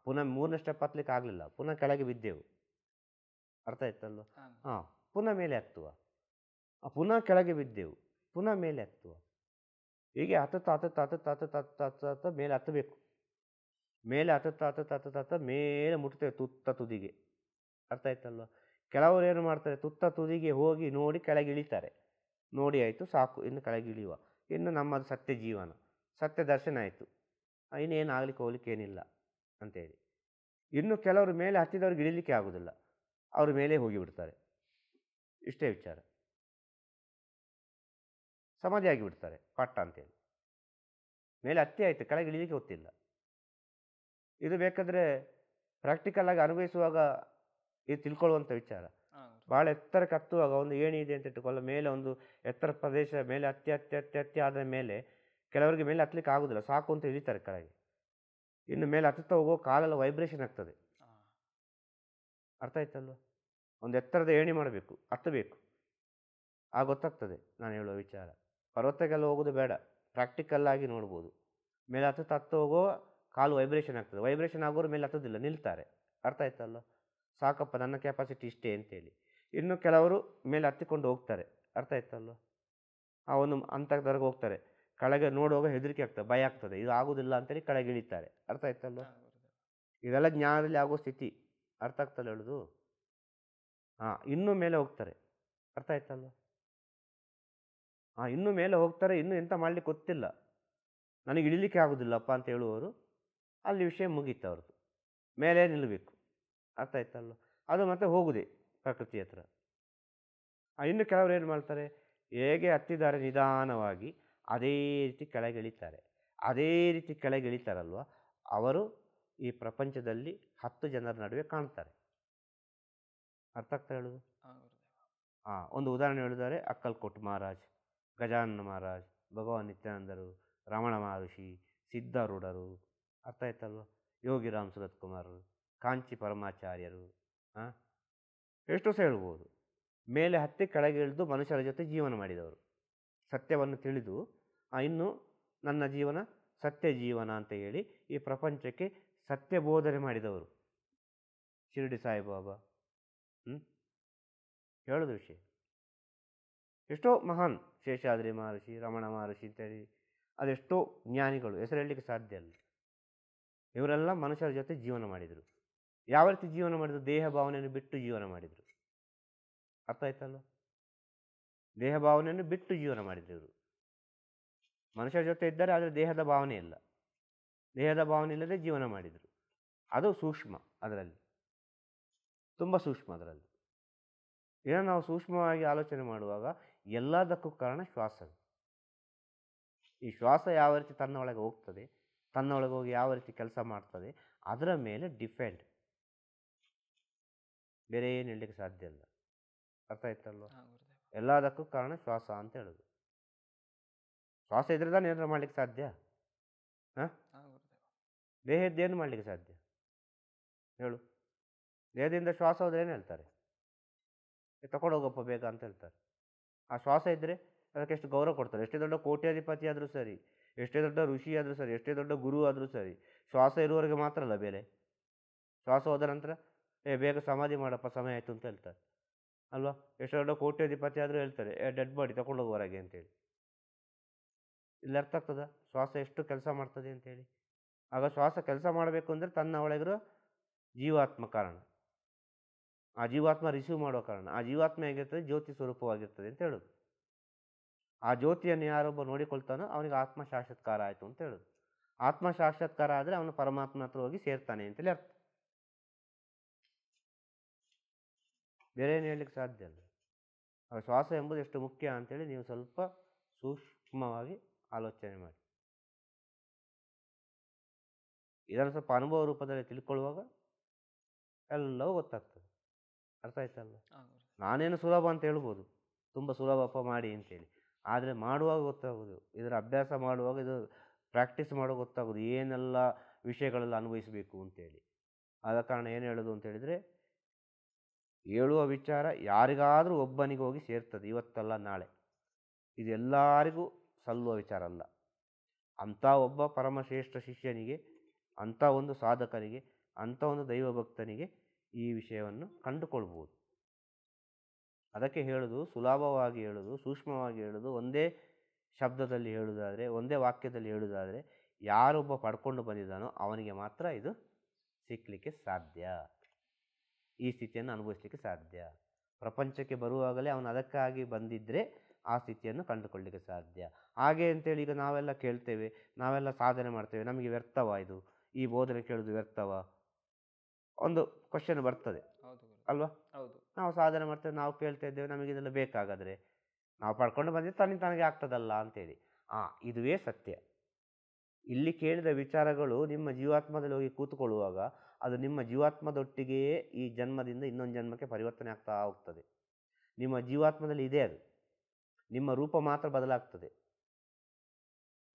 ಪುನಃ 3ನೇ ಸ್ಟೆಪ್ ಹತ್ತಲಿಕ್ಕೆ ಆಗಲಿಲ್ಲ, ಪುನಃ ಕೆಳಗೆ ಬಿದ್ದೆವು. ಅರ್ಥ ಆಯ್ತಲ್ವ? ಹಾಂ ಹಾಂ, ಪುನಃ ಮೇಲೆ ಹತ್ತುವ, ಪುನಃ ಕೆಳಗೆ ಬಿದ್ದೆವು, ಪುನಃ ಮೇಲೆ ಹತ್ತುವ. ಹೀಗೆ ಹತ್ತುತ್ತಾ ಹತ್ತುತ್ತಾ ಹತ್ತುತ್ತಾ ಹತ್ತುತ್ತಾ ಹತ್ತುತ್ತಾ ಹತ್ತುತ್ತಾ ಮೇಲೆ ಹತ್ತಬೇಕು. ಮೇಲೆ ಹತ್ತುತ್ತಾ ಹತ್ತುತ್ತಾ ಹತ್ತುತ್ತಾ ಹತ್ತುತ್ತಾ ಮೇಲೆ ಮುಟ್ತೇವೆ ತುತ್ತ ತುದಿಗೆ. ಅರ್ಥ ಆಯ್ತಲ್ವ? ಕೆಲವರು ಏನು ಮಾಡ್ತಾರೆ, ತುತ್ತ ತುದಿಗೆ ಹೋಗಿ ನೋಡಿ ಕೆಳಗೆ ಇಳಿತಾರೆ. ನೋಡಿ ಆಯಿತು ಸಾಕು, ಇನ್ನು ಕೆಳಗೆ ಇಳಿಯುವ, ಇನ್ನು ನಮ್ಮದು ಸತ್ಯ ಜೀವನ, ಸತ್ಯ ದರ್ಶನ ಆಯಿತು, ಇನ್ನೇನು ಆಗ್ಲಿಕ್ಕೆ ಹೋಗ್ಲಿಕ್ಕೆ ಏನಿಲ್ಲ ಅಂತೇಳಿ. ಇನ್ನು ಕೆಲವರು ಮೇಲೆ ಹತ್ತಿದವ್ರಿಗೆ ಇಳಿಲಿಕ್ಕೆ ಆಗೋದಿಲ್ಲ, ಅವರು ಮೇಲೆ ಹೋಗಿಬಿಡ್ತಾರೆ. ಇಷ್ಟೇ ವಿಚಾರ, ಸಮಾಧಿ ಆಗಿಬಿಡ್ತಾರೆ ಪಟ್ಟ ಅಂತೇಳಿ. ಮೇಲೆ ಹತ್ತಿ ಆಯಿತು, ಕೆಳಗೆ ಇಳಿಲಿಕ್ಕೆ ಗೊತ್ತಿಲ್ಲ. ಇದು ಬೇಕಾದರೆ ಪ್ರಾಕ್ಟಿಕಲ್ ಆಗಿ ಅನುಭವಿಸುವಾಗ ಇದು ತಿಳ್ಕೊಳ್ಳುವಂಥ ವಿಚಾರ. ಹಾಂ ಭಾಳ ಎತ್ತರಕ್ಕೆ ಹತ್ತುವಾಗ ಒಂದು ಏಣಿ ಇದೆ ಅಂತ ಇಟ್ಟುಕೊಳ್ಳ, ಮೇಲೆ ಒಂದು ಎತ್ತರ ಪ್ರದೇಶ, ಮೇಲೆ ಹತ್ತಿ ಹತ್ತಿ ಹತ್ತಿ ಹತ್ತಿ ಆದ ಮೇಲೆ ಕೆಲವರಿಗೆ ಮೇಲೆ ಹತ್ತಲಿಕ್ಕೆ ಆಗೋದಿಲ್ಲ, ಸಾಕು ಅಂತ ಇಳಿತಾರೆ ಕೆಳಗೆ. ಇನ್ನು ಮೇಲೆ ಹತ್ತುತ್ತಾ ಹೋಗೋ ಕಾಲೆಲ್ಲ ವೈಬ್ರೇಷನ್ ಆಗ್ತದೆ. ಹಾಂ ಅರ್ಥ ಆಯ್ತಲ್ವ? ಒಂದು ಎತ್ತರದ ಏಣಿ ಮಾಡಬೇಕು, ಹತ್ತಬೇಕು, ಆಗ ಗೊತ್ತಾಗ್ತದೆ ನಾನು ಹೇಳುವ ವಿಚಾರ. ಪರ್ವತಕ್ಕೆಲ್ಲ ಹೋಗೋದು ಬೇಡ, ಪ್ರಾಕ್ಟಿಕಲ್ ಆಗಿ ನೋಡ್ಬೋದು. ಮೇಲೆ ಹತ್ತುತ್ತಾ ಹತ್ತು ಹೋಗೋ ಕಾಲು ವೈಬ್ರೇಷನ್ ಆಗ್ತದೆ, ವೈಬ್ರೇಷನ್ ಆಗೋರು ಮೇಲೆ ಹತ್ತೋದಿಲ್ಲ, ನಿಲ್ತಾರೆ. ಅರ್ಥ ಆಯ್ತಲ್ವ? ಸಾಕಪ್ಪ ನನ್ನ ಕೆಪಾಸಿಟಿ ಇಷ್ಟೇ ಅಂತೇಳಿ. ಇನ್ನು ಕೆಲವರು ಮೇಲೆ ಹತ್ತಿಕೊಂಡು ಹೋಗ್ತಾರೆ. ಅರ್ಥ ಆಯ್ತಲ್ವ? ಆ ಒಂದು ಹಂತದವರೆಗೆ ಹೋಗ್ತಾರೆ, ಕೆಳಗೆ ನೋಡುವಾಗ ಹೆದರಿಕೆ ಆಗ್ತದೆ, ಭಯ ಆಗ್ತದೆ, ಇದು ಆಗೋದಿಲ್ಲ ಅಂತೇಳಿ ಕೆಳಗೆ ಇಳಿತಾರೆ. ಅರ್ಥ ಆಯ್ತಲ್ವ? ಹಾಂ ಗುರುದೇವ. ಇದೆಲ್ಲ ಜ್ಞಾನದಲ್ಲಿ ಆಗೋ ಸ್ಥಿತಿ. ಅರ್ಥ ಆಗ್ತಲ್ಲ ಹೇಳೋದು? ಹಾಂ, ಇನ್ನೂ ಮೇಲೆ ಹೋಗ್ತಾರೆ. ಅರ್ಥ ಆಯ್ತಲ್ವ? ಹಾಂ, ಇನ್ನೂ ಮೇಲೆ ಹೋಗ್ತಾರೆ, ಇನ್ನೂ ಎಂತ ಮಾಡಲಿಕ್ಕೆ ಗೊತ್ತಿಲ್ಲ, ನನಗೆ ಇಳಿಲಿಕ್ಕೆ ಆಗೋದಿಲ್ಲಪ್ಪ ಅಂತ ಹೇಳುವವರು, ಅಲ್ಲಿ ವಿಷಯ ಮುಗೀತು ಅವ್ರದ್ದು, ಮೇಲೆ ನಿಲ್ಲಬೇಕು. ಅರ್ಥ ಆಯ್ತಲ್ವ? ಅದು ಮತ್ತೆ ಹೋಗುದೇ ಪ್ರಕೃತಿ ಹತ್ರ. ಇನ್ನು ಕೆಲವರು ಏನು ಮಾಡ್ತಾರೆ, ಹೇಗೆ ಹತ್ತಿದ್ದಾರೆ ನಿಧಾನವಾಗಿ ಅದೇ ರೀತಿ ಕೆಳಗೆ ಇಳಿತಾರೆ. ಅದೇ ರೀತಿ ಕೆಳಗೆ ಇಳಿತಾರಲ್ವ, ಅವರು ಈ ಪ್ರಪಂಚದಲ್ಲಿ 10 ಜನರ ನಡುವೆ ಕಾಣ್ತಾರೆ. ಅರ್ಥ ಆಗ್ತಾ ಹೇಳೋದು? ಹಾಂ ಗುರುದೇವ. ಹಾಂ, ಒಂದು ಉದಾಹರಣೆ ಹೇಳಿದ್ದಾರೆ, ಅಕ್ಕಲ್ಕೋಟ್ ಮಹಾರಾಜ್, ಗಜಾನನ ಮಹಾರಾಜ್, ಭಗವಾನ್ ನಿತ್ಯಾನಂದರು, ರಮಣ ಮಹರ್ಷಿ, ಸಿದ್ಧಾರೂಢರು. ಅರ್ಥ ಆಯ್ತಲ್ವ? ಯೋಗಿರಾಮ್ ಸುರತ್ ಕುಮಾರರು, ಕಾಂಚಿ ಪರಮಾಚಾರ್ಯರು. ಹಾಂ, ಎಷ್ಟು ಸಹ ಹೇಳ್ಬೋದು. ಮೇಲೆ ಹತ್ತಿ ಕೆಳಗೆ ಇಳಿದು ಮನುಷ್ಯರ ಜೊತೆ ಜೀವನ ಮಾಡಿದವರು, ಸತ್ಯವನ್ನು ತಿಳಿದು ಇನ್ನು ನನ್ನ ಜೀವನ ಸತ್ಯ ಜೀವನ ಅಂತ ಹೇಳಿ ಈ ಪ್ರಪಂಚಕ್ಕೆ ಸತ್ಯ ಬೋಧನೆ ಮಾಡಿದವರು ಶಿರಡಿ ಸಾಯಿಬಾಬಾ. ಹೇಳೋದು ವಿಷಯ. ಎಷ್ಟೋ ಮಹಾನ್, ಶೇಷಾದ್ರಿ ಮಹರ್ಷಿ, ರಮಣ ಮಹರ್ಷಿ ಅಂತೇಳಿ ಅದೆಷ್ಟೋ ಜ್ಞಾನಿಗಳು, ಹೆಸರು ಹೇಳಲಿಕ್ಕೆ ಸಾಧ್ಯ ಅಲ್ಲ. ಇವರೆಲ್ಲ ಮನುಷ್ಯರ ಜೊತೆ ಜೀವನ ಮಾಡಿದರು. ಯಾವ ರೀತಿ ಜೀವನ ಮಾಡಿದರು? ದೇಹ ಭಾವನೆಯನ್ನು ಬಿಟ್ಟು ಜೀವನ ಮಾಡಿದರು. ಅರ್ಥ ಆಯ್ತಲ್ವ? ದೇಹ ಭಾವನೆಯನ್ನು ಬಿಟ್ಟು ಜೀವನ ಮಾಡಿದರು ಇವರು. ಮನುಷ್ಯರ ಜೊತೆ ಇದ್ದಾರೆ, ಆದರೆ ದೇಹದ ಭಾವನೆ ಇಲ್ಲ, ದೇಹದ ಭಾವನೆ ಇಲ್ಲದೆ ಜೀವನ ಮಾಡಿದರು. ಅದು ಸೂಕ್ಷ್ಮ, ಅದರಲ್ಲಿ ತುಂಬ ಸೂಕ್ಷ್ಮ. ಅದರಲ್ಲಿ ಏನೋ ನಾವು ಸೂಕ್ಷ್ಮವಾಗಿ ಆಲೋಚನೆ ಮಾಡುವಾಗ ಎಲ್ಲದಕ್ಕೂ ಕಾರಣ ಶ್ವಾಸವೇ. ಈ ಶ್ವಾಸ ಯಾವ ರೀತಿ ತನ್ನ ಒಳಗೆ ಹೋಗ್ತದೆ, ತನ್ನ ಒಳಗೆ ಹೋಗಿ ಯಾವ ರೀತಿ ಕೆಲಸ ಮಾಡ್ತದೆ, ಅದರ ಮೇಲೆ ಡಿಪೆಂಡ್, ಬೇರೆ ಏನು ಹೇಳಲಿಕ್ಕೆ ಸಾಧ್ಯ ಇಲ್ಲ. ಅರ್ಥ ಆಯ್ತಲ್ವ? ಹಾಂ ಗುರುದೇವ. ಎಲ್ಲದಕ್ಕೂ ಕಾರಣ ಶ್ವಾಸ ಅಂತ ಹೇಳೋದು. ಶ್ವಾಸ ಇದ್ರೆ ತಾನೇ ಏನಾರು ಮಾಡ್ಲಿಕ್ಕೆ ಸಾಧ್ಯ? ಹಾಂ, ಹಾಂ ಗುರುದೇವ. ದೇಹದ್ದೇನು ಮಾಡಲಿಕ್ಕೆ ಸಾಧ್ಯ ಹೇಳು? ದೇಹದಿಂದ ಶ್ವಾಸ ಹೋದ್ರೆ ಏನು ಹೇಳ್ತಾರೆ? ತಗೊಂಡೋಗಪ್ಪ ಬೇಗ ಅಂತ ಹೇಳ್ತಾರೆ. ಆ ಶ್ವಾಸ ಇದ್ದರೆ ಅದಕ್ಕೆ ಎಷ್ಟು ಗೌರವ ಕೊಡ್ತಾರೆ. ಎಷ್ಟೇ ದೊಡ್ಡ ಕೋಟ್ಯಾಧಿಪತಿ ಆದರೂ ಸರಿ, ಎಷ್ಟೇ ದೊಡ್ಡ ಋಷಿ ಆದರೂ ಸರಿ, ಎಷ್ಟೇ ದೊಡ್ಡ ಗುರು ಆದರೂ ಸರಿ, ಶ್ವಾಸ ಇರುವವರೆಗೆ ಮಾತ್ರ ಅಲ್ಲ ಬೆಲೆ. ಶ್ವಾಸ ಹೋದ ನಂತರ ಬೇಗ ಸಮಾಧಿ ಮಾಡಪ್ಪ, ಸಮಯ ಆಯಿತು ಅಂತ ಹೇಳ್ತಾರೆ ಅಲ್ವಾ? ಎಷ್ಟೋ ದೊಡ್ಡ ಕೋಟ್ಯಾಧಿಪತಿ ಆದರೂ ಹೇಳ್ತಾರೆ, ಡೆಡ್ ಬಾಡಿ ತಗೊಂಡೋಗಿ ಹೊರಗೆ ಅಂತೇಳಿ. ಇಲ್ಲಿ ಅರ್ಥ ಆಗ್ತದ ಶ್ವಾಸ ಎಷ್ಟು ಕೆಲಸ ಮಾಡ್ತದೆ ಅಂತೇಳಿ? ಆಗ ಶ್ವಾಸ ಕೆಲಸ ಮಾಡಬೇಕು ಅಂದರೆ ತನ್ನ ಒಳಗಿರೋ ಜೀವಾತ್ಮ ಕಾರಣ, ಆ ಜೀವಾತ್ಮ ರಿಸೀವ್ ಮಾಡೋ ಕಾರಣ. ಆ ಜೀವಾತ್ಮ ಹೇಗಿರ್ತದೆ? ಜ್ಯೋತಿ ಸ್ವರೂಪವಾಗಿರ್ತದೆ ಅಂತ ಹೇಳೋದು. ಆ ಜ್ಯೋತಿಯನ್ನು ಯಾರೊಬ್ಬ ನೋಡಿಕೊಳ್ತಾನೋ ಅವನಿಗೆ ಆತ್ಮ ಸಾಕ್ಷಾತ್ಕಾರ ಆಯಿತು ಅಂತ ಹೇಳೋದು. ಆತ್ಮ ಸಾಕ್ಷಾತ್ಕಾರ ಆದರೆ ಅವನು ಪರಮಾತ್ಮ ಹತ್ರ ಹೋಗಿ ಸೇರ್ತಾನೆ ಅಂತೇಳಿ ಅರ್ಥ. ಬೇರೆ ಏನು ಹೇಳಲಿಕ್ಕೆ ಸಾಧ್ಯ ಅಲ್ಲ. ಆ ಶ್ವಾಸ ಎಂಬುದು ಎಷ್ಟು ಮುಖ್ಯ ಅಂತೇಳಿ ನೀವು ಸ್ವಲ್ಪ ಸೂಕ್ಷ್ಮವಾಗಿ ಆಲೋಚನೆ ಮಾಡಿ. ಇದನ್ನು ಸ್ವಲ್ಪ ಅನುಭವ ರೂಪದಲ್ಲಿ ತಿಳ್ಕೊಳ್ಳುವಾಗ ಎಲ್ಲವೂ ಗೊತ್ತಾಗ್ತದೆ. ಅರ್ಥ ಆಯ್ತಲ್ಲ? ಹಾಂ ಗುರುದೇವ. ನಾನೇನು ಸುಲಭ ಅಂತ ಹೇಳ್ಬೋದು, ತುಂಬ ಸುಲಭಪ್ಪ ಮಾಡಿ ಅಂತೇಳಿ, ಆದರೆ ಮಾಡುವಾಗ ಗೊತ್ತಾಗೋದು, ಇದರ ಅಭ್ಯಾಸ ಮಾಡುವಾಗ, ಇದು ಪ್ರಾಕ್ಟೀಸ್ ಮಾಡುವಾಗ ಗೊತ್ತಾಗೋದು ಏನೆಲ್ಲ ವಿಷಯಗಳೆಲ್ಲ ಅನುಭವಿಸಬೇಕು ಅಂತೇಳಿ. ಆದ ಕಾರಣ ಏನು ಹೇಳೋದು ಅಂತ ಹೇಳಿದರೆ, ಹೇಳುವ ವಿಚಾರ ಯಾರಿಗಾದರೂ ಒಬ್ಬನಿಗೆ ಹೋಗಿ ಸೇರ್ತದೆ, ಇವತ್ತಲ್ಲ ನಾಳೆ. ಇದು ಎಲ್ಲರಿಗೂ ಸಲ್ಲುವ ವಿಚಾರ ಅಲ್ಲ. ಅಂಥ ಒಬ್ಬ ಪರಮಶ್ರೇಷ್ಠ ಶಿಷ್ಯನಿಗೆ, ಅಂಥ ಒಂದು ಸಾಧಕನಿಗೆ, ಅಂಥ ಒಂದು ದೈವ ಭಕ್ತನಿಗೆ ಈ ವಿಷಯವನ್ನು ಕಂಡುಕೊಳ್ಬೋದು. ಅದಕ್ಕೆ ಹೇಳೋದು, ಸುಲಭವಾಗಿ ಹೇಳೋದು, ಸೂಕ್ಷ್ಮವಾಗಿ ಹೇಳೋದು, ಒಂದೇ ಶಬ್ದದಲ್ಲಿ ಹೇಳುವುದಾದರೆ, ಒಂದೇ ವಾಕ್ಯದಲ್ಲಿ ಹೇಳುವುದಾದರೆ, ಯಾರೊಬ್ಬ ಪಡ್ಕೊಂಡು ಬಂದಿದ್ದಾನೋ ಅವನಿಗೆ ಮಾತ್ರ ಇದು ಸಿಕ್ಕಲಿಕ್ಕೆ ಸಾಧ್ಯ, ಈ ಸ್ಥಿತಿಯನ್ನು ಅನುಭವಿಸಲಿಕ್ಕೆ ಸಾಧ್ಯ. ಪ್ರಪಂಚಕ್ಕೆ ಬರುವಾಗಲೇ ಅವನು ಅದಕ್ಕಾಗಿ ಬಂದಿದ್ದರೆ ಆ ಸ್ಥಿತಿಯನ್ನು ಕಂಡುಕೊಳ್ಳಲಿಕ್ಕೆ ಸಾಧ್ಯ. ಹಾಗೆ ಅಂತೇಳಿ ಈಗ ನಾವೆಲ್ಲ ಕೇಳ್ತೇವೆ, ನಾವೆಲ್ಲ ಸಾಧನೆ ಮಾಡ್ತೇವೆ, ನಮಗೆ ವ್ಯರ್ಥವಾ ಇದು, ಈ ಬೋಧನೆ ಕೇಳೋದು ವ್ಯರ್ಥವಾ, ಒಂದು ಕ್ವಶನ್ ಬರ್ತದೆ ಹೌದು ಗುರುದೇವ. ಅಲ್ವಾ? ಹೌದು. ನಾವು ಸಾಧನೆ ಮಾಡ್ತೇವೆ, ನಾವು ಕೇಳ್ತಾ ಇದ್ದೇವೆ, ನಮಗೆ ಇದೆಲ್ಲ ಬೇಕಾಗಾದರೆ ನಾವು ಪಡ್ಕೊಂಡು ಬಂದಿದ್ದು ತನಗೆ ಆಗ್ತದಲ್ಲ ಅಂತೇಳಿ. ಇದುವೇ ಸತ್ಯ. ಇಲ್ಲಿ ಕೇಳಿದ ವಿಚಾರಗಳು ನಿಮ್ಮ ಜೀವಾತ್ಮದಲ್ಲಿ ಹೋಗಿ ಕೂತುಕೊಳ್ಳುವಾಗ ಅದು ನಿಮ್ಮ ಜೀವಾತ್ಮದೊಟ್ಟಿಗೆಯೇ ಈ ಜನ್ಮದಿಂದ ಇನ್ನೊಂದು ಜನ್ಮಕ್ಕೆ ಪರಿವರ್ತನೆ ಆಗ್ತಾ ಹೋಗ್ತದೆ. ನಿಮ್ಮ ಜೀವಾತ್ಮದಲ್ಲಿ ಇದೆ ಅದು, ನಿಮ್ಮ ರೂಪ ಮಾತ್ರ ಬದಲಾಗ್ತದೆ,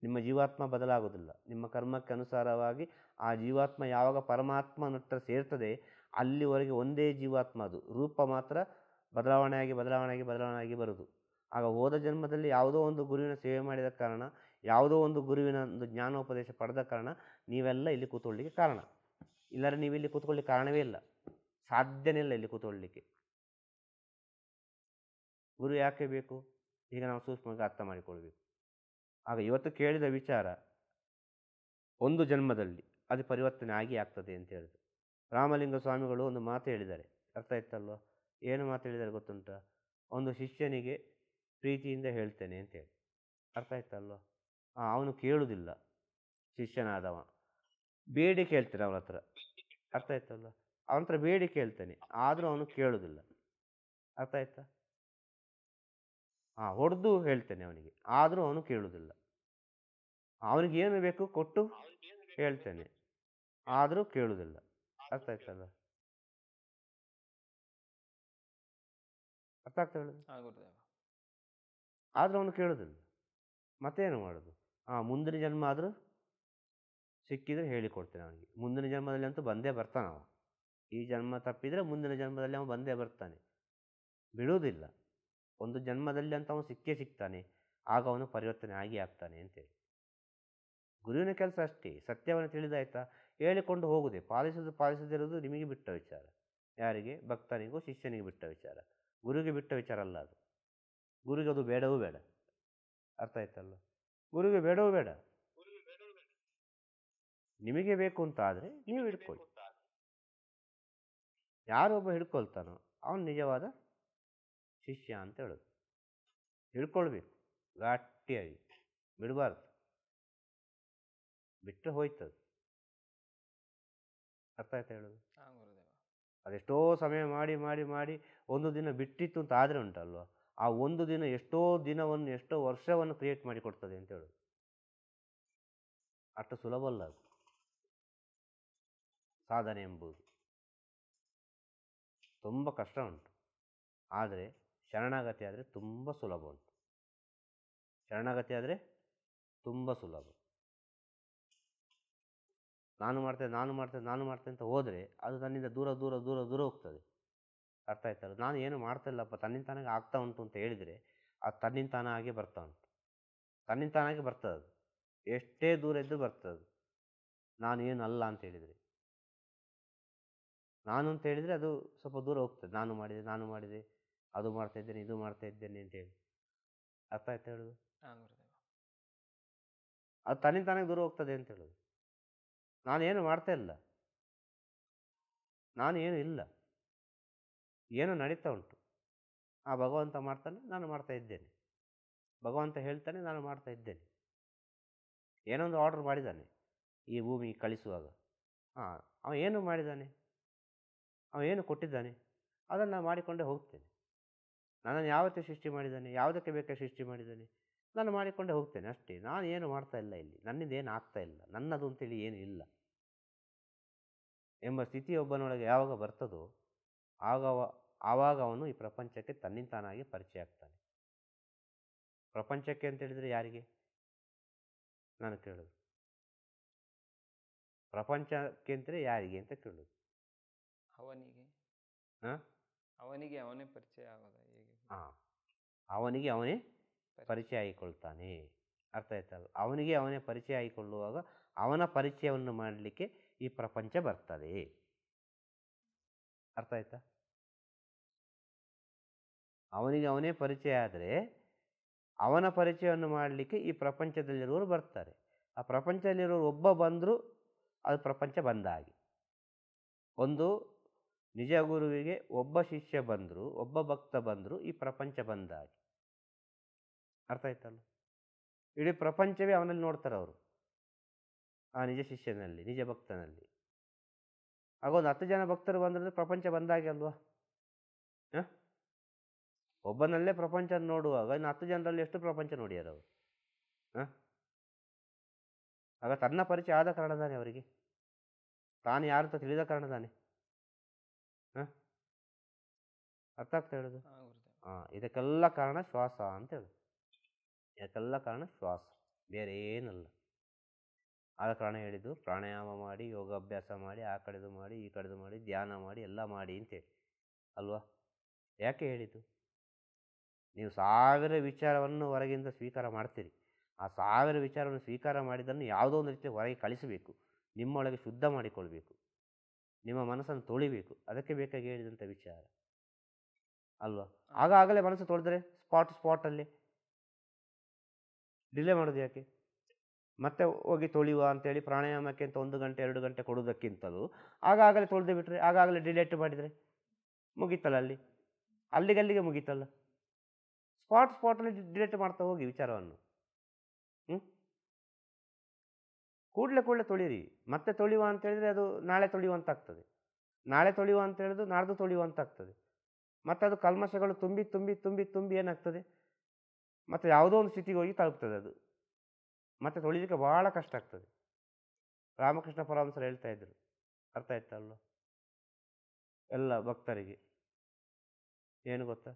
ನಿಮ್ಮ ಜೀವಾತ್ಮ ಬದಲಾಗುವುದಿಲ್ಲ. ನಿಮ್ಮ ಕರ್ಮಕ್ಕೆ ಅನುಸಾರವಾಗಿ ಆ ಜೀವಾತ್ಮ ಯಾವಾಗ ಪರಮಾತ್ಮನತ್ರ ಸೇರ್ತದೆ ಅಲ್ಲಿವರೆಗೆ ಒಂದೇ ಜೀವಾತ್ಮ, ಅದು ರೂಪ ಮಾತ್ರ ಬದಲಾವಣೆಯಾಗಿ ಬರುವುದು. ಆಗ ಹೋದ ಜನ್ಮದಲ್ಲಿ ಯಾವುದೋ ಒಂದು ಗುರುವಿನ ಸೇವೆ ಮಾಡಿದ ಕಾರಣ, ಯಾವುದೋ ಒಂದು ಗುರುವಿನ ಒಂದು ಜ್ಞಾನೋಪದೇಶ ಪಡೆದ ಕಾರಣ ನೀವೆಲ್ಲ ಇಲ್ಲಿ ಕೂತ್ಕೊಳ್ಳಿಕ್ಕೆ ಕಾರಣ. ಇಲ್ಲದ್ರೆ ನೀವು ಇಲ್ಲಿ ಕೂತ್ಕೊಳ್ಳಿಕ್ಕೆ ಕಾರಣವೇ ಇಲ್ಲ, ಸಾಧ್ಯನೇ ಇಲ್ಲ ಇಲ್ಲಿ ಕೂತ್ಕೊಳ್ಳಿಕ್ಕೆ. ಗುರು ಯಾಕೆ ಬೇಕು? ಈಗ ನಾವು ಸೂಕ್ಷ್ಮವಾಗಿ ಅರ್ಥ ಮಾಡಿಕೊಳ್ಬೇಕು. ಆಗ ಇವತ್ತು ಕೇಳಿದ ವಿಚಾರ ಒಂದು ಜನ್ಮದಲ್ಲಿ ಅದು ಪರಿವರ್ತನೆ ಆಗ್ತದೆ ಅಂತ ಹೇಳಿದ್ರು. ರಾಮಲಿಂಗ ಸ್ವಾಮಿಗಳು ಒಂದು ಮಾತು ಹೇಳಿದ್ದಾರೆ, ಅರ್ಥ ಆಯ್ತಲ್ವ? ಏನು ಮಾತು ಹೇಳಿದ್ದಾರೆ ಗೊತ್ತುಂಟ? ಒಂದು ಶಿಷ್ಯನಿಗೆ ಪ್ರೀತಿಯಿಂದ ಹೇಳ್ತೇನೆ ಅಂತೇಳಿ, ಅರ್ಥ ಆಯ್ತಲ್ವ? ಅವನು ಕೇಳುವುದಿಲ್ಲ, ಶಿಷ್ಯನಾದವ ಬೇಡಿ ಕೇಳ್ತಾನೆ ಅವನ ಹತ್ರ, ಅರ್ಥ ಆಯ್ತಲ್ವ? ಅವನ ಹತ್ರ ಬೇಡಿ ಕೇಳ್ತಾನೆ, ಆದರೂ ಅವನು ಕೇಳುವುದಿಲ್ಲ, ಅರ್ಥ ಆಯ್ತಾ? ಹೊಡೆದು ಹೇಳ್ತೇನೆ ಅವನಿಗೆ, ಆದರೂ ಅವನು ಕೇಳುವುದಿಲ್ಲ. ಅವನಿಗೆ ಏನು ಬೇಕು ಕೊಟ್ಟು ಹೇಳ್ತೇನೆ, ಆದರೂ ಕೇಳುವುದಿಲ್ಲ, ಅರ್ಥ ಆಯ್ತಲ್ಲ? ಅರ್ಥ ಆಗ್ತಾ ಹೇಳುದು? ಆದರೂ ಅವನು ಕೇಳುವುದಿಲ್ಲ, ಮತ್ತೇನು ಮಾಡೋದು? ಮುಂದಿನ ಜನ್ಮ ಆದರೂ ಸಿಕ್ಕಿದರೆ ಹೇಳಿಕೊಡ್ತೇನೆ ಅವನಿಗೆ. ಮುಂದಿನ ಜನ್ಮದಲ್ಲಿ ಅಂತೂ ಬಂದೇ ಬರ್ತಾನೆ ಅವ. ಈ ಜನ್ಮ ತಪ್ಪಿದರೆ ಮುಂದಿನ ಜನ್ಮದಲ್ಲಿ ಅವನು ಬಂದೇ ಬರ್ತಾನೆ, ಬಿಡುವುದಿಲ್ಲ. ಒಂದು ಜನ್ಮದಲ್ಲಿ ಅಂತ ಅವನು ಸಿಗ್ತಾನೆ, ಆಗ ಅವನು ಪರಿವರ್ತನೆ ಆಗ್ತಾನೆ ಅಂತೇಳಿ. ಗುರುವಿನ ಕೆಲಸ ಅಷ್ಟೇ, ಸತ್ಯವನ್ನು ತಿಳಿದಾಯ್ತಾ ಹೇಳಿಕೊಂಡು ಹೋಗುದೆ, ಪಾಲಿಸದಿರೋದು ನಿಮಗೆ ಬಿಟ್ಟ ವಿಚಾರ. ಯಾರಿಗೆ? ಭಕ್ತನಿಗೂ ಶಿಷ್ಯನಿಗೆ ಬಿಟ್ಟ ವಿಚಾರ, ಗುರುವಿಗೆ ಬಿಟ್ಟ ವಿಚಾರ ಅಲ್ಲ ಅದು. ಗುರುವಿಗೆ ಅದು ಬೇಡವೂ ಬೇಡ, ಅರ್ಥ ಆಯ್ತಲ್ಲ? ಗುರುವಿಗೆ ಬೇಡವೂ ಬೇಡ. ನಿಮಗೆ ಬೇಕು ಅಂತ ಆದರೆ ನೀವು ಹಿಡ್ಕೊಳ್ಳಿ. ಯಾರೊಬ್ಬ ಹಿಡ್ಕೊಳ್ತಾನೋ ಅವನು ನಿಜವಾದ ಶಿಷ್ಯ ಅಂತ ಹೇಳೋದು. ಹಿಡ್ಕೊಳ್ಬೇಕು ಗಟ್ಟಿಯಾಗಿ, ಬಿಡಬಾರ್ದು, ಬಿಟ್ಟರೆ ಹೋಯ್ತದು. ಅರ್ಥ ಆಯ್ತಾ ಹೇಳೋದು? ಅದೆಷ್ಟೋ ಸಮಯ ಮಾಡಿ ಒಂದು ದಿನ ಬಿಟ್ಟಿತ್ತು ಅಂತ ಆದರೆ ಉಂಟಲ್ವ, ಆ ಒಂದು ದಿನ ಎಷ್ಟೋ ದಿನವನ್ನು, ಎಷ್ಟೋ ವರ್ಷವನ್ನು ಕ್ರಿಯೇಟ್ ಮಾಡಿ ಕೊಡ್ತದೆ ಅಂತ ಹೇಳೋದು. ಅಷ್ಟು ಸುಲಭ ಅಲ್ಲ ಅದು ಸಾಧನೆ ಎಂಬುದು, ತುಂಬ ಕಷ್ಟ ಉಂಟು. ಆದರೆ ಶರಣಾಗತಿ ಆದರೆ ತುಂಬ ಸುಲಭ ಉಂಟು. ಶರಣಾಗತಿ ಆದರೆ ತುಂಬ ಸುಲಭ. ನಾನು ಮಾಡ್ತೇನೆ ಅಂತ ಹೋದರೆ ಅದು ತನ್ನಿಂದ ದೂರ ಹೋಗ್ತದೆ, ಅರ್ಥ ಆಯ್ತಲ್ಲ? ನಾನು ಏನು ಮಾಡ್ತಾ ಇಲ್ಲಪ್ಪ, ತನ್ನಿಂದ ತಾನಾಗಿ ಆಗ್ತಾ ಉಂಟು ಅಂತ ಹೇಳಿದರೆ ಅದು ತನ್ನಿಂದ ತಾನಾಗೆ ಬರ್ತಾ ಉಂಟು, ತನ್ನಿಂದ ತಾನಾಗೆ ಬರ್ತದೆ. ಅದು ಎಷ್ಟೇ ದೂರ ಇದ್ದರೂ ಬರ್ತದೆ. ನಾನು ಏನು ಅಲ್ಲ ಅಂತ ಹೇಳಿದರೆ, ನಾನು ಅಂತ ಹೇಳಿದರೆ ಅದು ಸ್ವಲ್ಪ ದೂರ ಹೋಗ್ತದೆ. ನಾನು ಮಾಡಿದೆ, ಅದು ಮಾಡ್ತಾ ಇದ್ದೇನೆ, ಇದು ಮಾಡ್ತಾ ಇದ್ದೇನೆ ಅಂತೇಳಿ, ಅರ್ಥ ಆಯ್ತಾ ಹೇಳೋದು? ಅದು ತನ್ನಿಂದ ತಾನಾಗೆ ದೂರ ಹೋಗ್ತದೆ ಅಂತ ಹೇಳೋದು. ನಾನೇನು ಮಾಡ್ತಾ ಇಲ್ಲ, ನಾನು ಏನು ಇಲ್ಲ, ಏನೋ ನಡೀತಾ ಉಂಟು. ಭಗವಂತ ಮಾಡ್ತಾನೆ, ನಾನು ಮಾಡ್ತಾ ಇದ್ದೇನೆ. ಭಗವಂತ ಹೇಳ್ತಾನೆ, ನಾನು ಮಾಡ್ತಾ ಇದ್ದೇನೆ. ಏನೋ ಒಂದು ಆರ್ಡರ್ ಮಾಡಿದ್ದಾನೆ ಈ ಭೂಮಿಗೆ ಕಳಿಸುವಾಗ. ಅವ ಏನು ಮಾಡಿದ್ದಾನೆ, ಅವ ಏನು ಕೊಟ್ಟಿದ್ದಾನೆ, ಅದನ್ನು ನಾನು ಮಾಡಿಕೊಂಡೇ ಹೋಗ್ತೇನೆ. ನನ್ನನ್ನು ಯಾವತ್ತೇ ಸೃಷ್ಟಿ ಮಾಡಿದ್ದಾನೆ, ಯಾವುದಕ್ಕೆ ಬೇಕಾದ ಸೃಷ್ಟಿ ಮಾಡಿದ್ದಾನೆ, ನಾನು ಮಾಡಿಕೊಂಡೇ ಹೋಗ್ತೇನೆ ಅಷ್ಟೇ. ನಾನು ಏನು ಮಾಡ್ತಾ ಇಲ್ಲ, ಇಲ್ಲಿ ನನ್ನಿಂದ ಏನು ಆಗ್ತಾ ಇಲ್ಲ, ನನ್ನದು ಅಂತೇಳಿ ಏನು ಇಲ್ಲ ಎಂಬ ಸ್ಥಿತಿ ಒಬ್ಬನೊಳಗೆ ಯಾವಾಗ ಬರ್ತದೋ ಆವಾಗ ಅವನು ಈ ಪ್ರಪಂಚಕ್ಕೆ ತನ್ನಿಂದ ತಾನಾಗಿ ಪರಿಚಯ ಆಗ್ತಾನೆ. ಪ್ರಪಂಚಕ್ಕೆ ಅಂತ ಹೇಳಿದರೆ ಯಾರಿಗೆ ನಾನು ಕೇಳೋದು? ಪ್ರಪಂಚಕ್ಕೆ ಅಂತಲೇ ಯಾರಿಗೆ ಅಂತ ಕೇಳೋದು? ಅವನಿಗೆ ಅವನೇ ಪರಿಚಯ ಆಗೋದ ಹೇಗೆ? ಅವನಿಗೆ ಅವನೇ ಪರಿಚಯ ಆಗಿಕೊಳ್ತಾನೆ, ಅರ್ಥ ಆಯ್ತಲ್ಲ? ಅವನಿಗೆ ಅವನೇ ಪರಿಚಯ ಆಗಿಕೊಳ್ಳುವಾಗ ಅವನ ಪರಿಚಯವನ್ನು ಮಾಡಲಿಕ್ಕೆ ಈ ಪ್ರಪಂಚ ಬರ್ತದೆ, ಅರ್ಥ ಆಯ್ತಾ? ಅವನಿಗೆ ಅವನೇ ಪರಿಚಯ ಆದರೆ ಅವನ ಪರಿಚಯವನ್ನು ಮಾಡಲಿಕ್ಕೆ ಈ ಪ್ರಪಂಚದಲ್ಲಿರುವವರು ಬರ್ತಾರೆ. ಆ ಪ್ರಪಂಚದಲ್ಲಿರೋರು ಒಬ್ಬ ಬಂದರೂ ಅದು ಪ್ರಪಂಚ ಬಂದ ಹಾಗೆ. ಒಂದು ನಿಜ ಗುರುವಿಗೆ ಒಬ್ಬ ಶಿಷ್ಯ ಬಂದರು, ಒಬ್ಬ ಭಕ್ತ ಬಂದರು, ಈ ಪ್ರಪಂಚ ಬಂದ ಹಾಗೆ. ಅರ್ಥ ಆಯ್ತಲ್ಲ? ಇಡೀ ಪ್ರಪಂಚವೇ ಅವನಲ್ಲಿ ನೋಡ್ತಾರೆ ಅವರು, ಆ ನಿಜ ಶಿಷ್ಯನಲ್ಲಿ, ನಿಜ ಭಕ್ತನಲ್ಲಿ. ಆಗೊಂದು 10 ಜನ ಭಕ್ತರು ಬಂದ್ರೆ ಪ್ರಪಂಚ ಬಂದಾಗೆ ಅಲ್ವಾ? ಒಬ್ಬನಲ್ಲೇ ಪ್ರಪಂಚ ನೋಡುವಾಗ ಇನ್ನು 10 ಜನರಲ್ಲಿ ಎಷ್ಟು ಪ್ರಪಂಚ ನೋಡ್ಯಾರ ಅವರು? ಆಗ ತನ್ನ ಪರಿಚಯ ಆದ ಕಾರಣದಾನೆ ಅವರಿಗೆ, ತಾನು ಯಾರು ಅಂತ ತಿಳಿದ ಕಾರಣದಾನೆ. ಅರ್ಥ ಆಗ್ತಾ ಹೇಳುದು? ಇದಕ್ಕೆಲ್ಲ ಕಾರಣ ಶ್ವಾಸ ಅಂತ ಹೇಳುದು. ಇದಕ್ಕೆಲ್ಲ ಕಾರಣ ಶ್ವಾಸ, ಬೇರೆ ಏನಲ್ಲ. ಆದ ಕಾರಣ ಹೇಳಿದ್ದು ಪ್ರಾಣಾಯಾಮ ಮಾಡಿ, ಯೋಗಾಭ್ಯಾಸ ಮಾಡಿ, ಆ ಕಡೆದು ಮಾಡಿ, ಈ ಕಡೆದು ಮಾಡಿ, ಧ್ಯಾನ ಮಾಡಿ, ಎಲ್ಲ ಮಾಡಿ ಅಂತೇಳಿ ಅಲ್ವಾ? ಯಾಕೆ ಹೇಳಿದ್ದು? ನೀವು 1000 ವಿಚಾರವನ್ನು ಹೊರಗಿಂದ ಸ್ವೀಕಾರ ಮಾಡ್ತೀರಿ. ಆ 1000 ವಿಚಾರವನ್ನು ಸ್ವೀಕಾರ ಮಾಡಿದ್ದನ್ನು ಯಾವುದೋ ಒಂದು ರೀತಿಯಲ್ಲಿ ಹೊರಗೆ ಕಳಿಸಬೇಕು, ನಿಮ್ಮೊಳಗೆ ಶುದ್ಧ ಮಾಡಿಕೊಳ್ಬೇಕು, ನಿಮ್ಮ ಮನಸ್ಸನ್ನು ತೊಳಿಬೇಕು. ಅದಕ್ಕೆ ಬೇಕಾಗಿ ಹೇಳಿದಂಥ ವಿಚಾರ ಅಲ್ವಾ? ಆಗಾಗಲೇ ಮನಸ್ಸು ತೊಳೆದ್ರೆ ಸ್ಪಾಟಲ್ಲಿ ಡಿಲೇ ಮಾಡೋದು ಯಾಕೆ? ಮತ್ತೆ ಹೋಗಿ ತೊಳೆಯುವ ಅಂತೇಳಿ ಪ್ರಾಣಾಯಾಮಕ್ಕೆ ಅಂತ 1 ಗಂಟೆ 2 ಗಂಟೆ ಕೊಡೋದಕ್ಕಿಂತಲೂ ಆಗಾಗಲೇ ತೊಳೆದು ಬಿಟ್ರೆ, ಆಗಾಗಲೇ ಡಿಲೇಟ್ ಮಾಡಿದರೆ ಮುಗೀತಲ್ಲ, ಅಲ್ಲಿಗಲ್ಲಿಗೆ ಮುಗೀತಲ್ಲ. ಸ್ಪಾಟಲ್ಲಿ ಡಿಲೇಟ್ ಮಾಡ್ತಾ ಹೋಗಿ ವಿಚಾರವನ್ನು. ಕೂಡಲೇ ತೊಳೀರಿ. ಮತ್ತೆ ತೊಳೆಯುವ ಅಂತ ಹೇಳಿದ್ರೆ ಅದು ನಾಳೆ ತೊಳೆಯುವಂತಾಗ್ತದೆ, ನಾಳೆ ತೊಳೆಯುವ ಅಂತ ಹೇಳಿದ್ರು ನಾಡ್ದು ತೊಳೆಯುವಂತಾಗ್ತದೆ. ಮತ್ತು ಅದು ಕಲ್ಮಶಗಳು ತುಂಬಿ ತುಂಬಿ ತುಂಬಿ ತುಂಬಿ ಏನಾಗ್ತದೆ, ಮತ್ತು ಯಾವುದೋ ಒಂದು ಸ್ಥಿತಿಗೆ ಹೋಗಿ ತಲುಪ್ತದೆ ಅದು. ಮತ್ತೆ ತೊಳಿಲಿಕ್ಕೆ ಭಾಳ ಕಷ್ಟ ಆಗ್ತದೆ. ರಾಮಕೃಷ್ಣ ಪರಮಹಂಸರು ಹೇಳ್ತಾ ಇದ್ರು, ಅರ್ಥ ಆಯ್ತಲ್ವ ಎಲ್ಲ ಭಕ್ತರಿಗೆ? ಏನು ಗೊತ್ತಾ?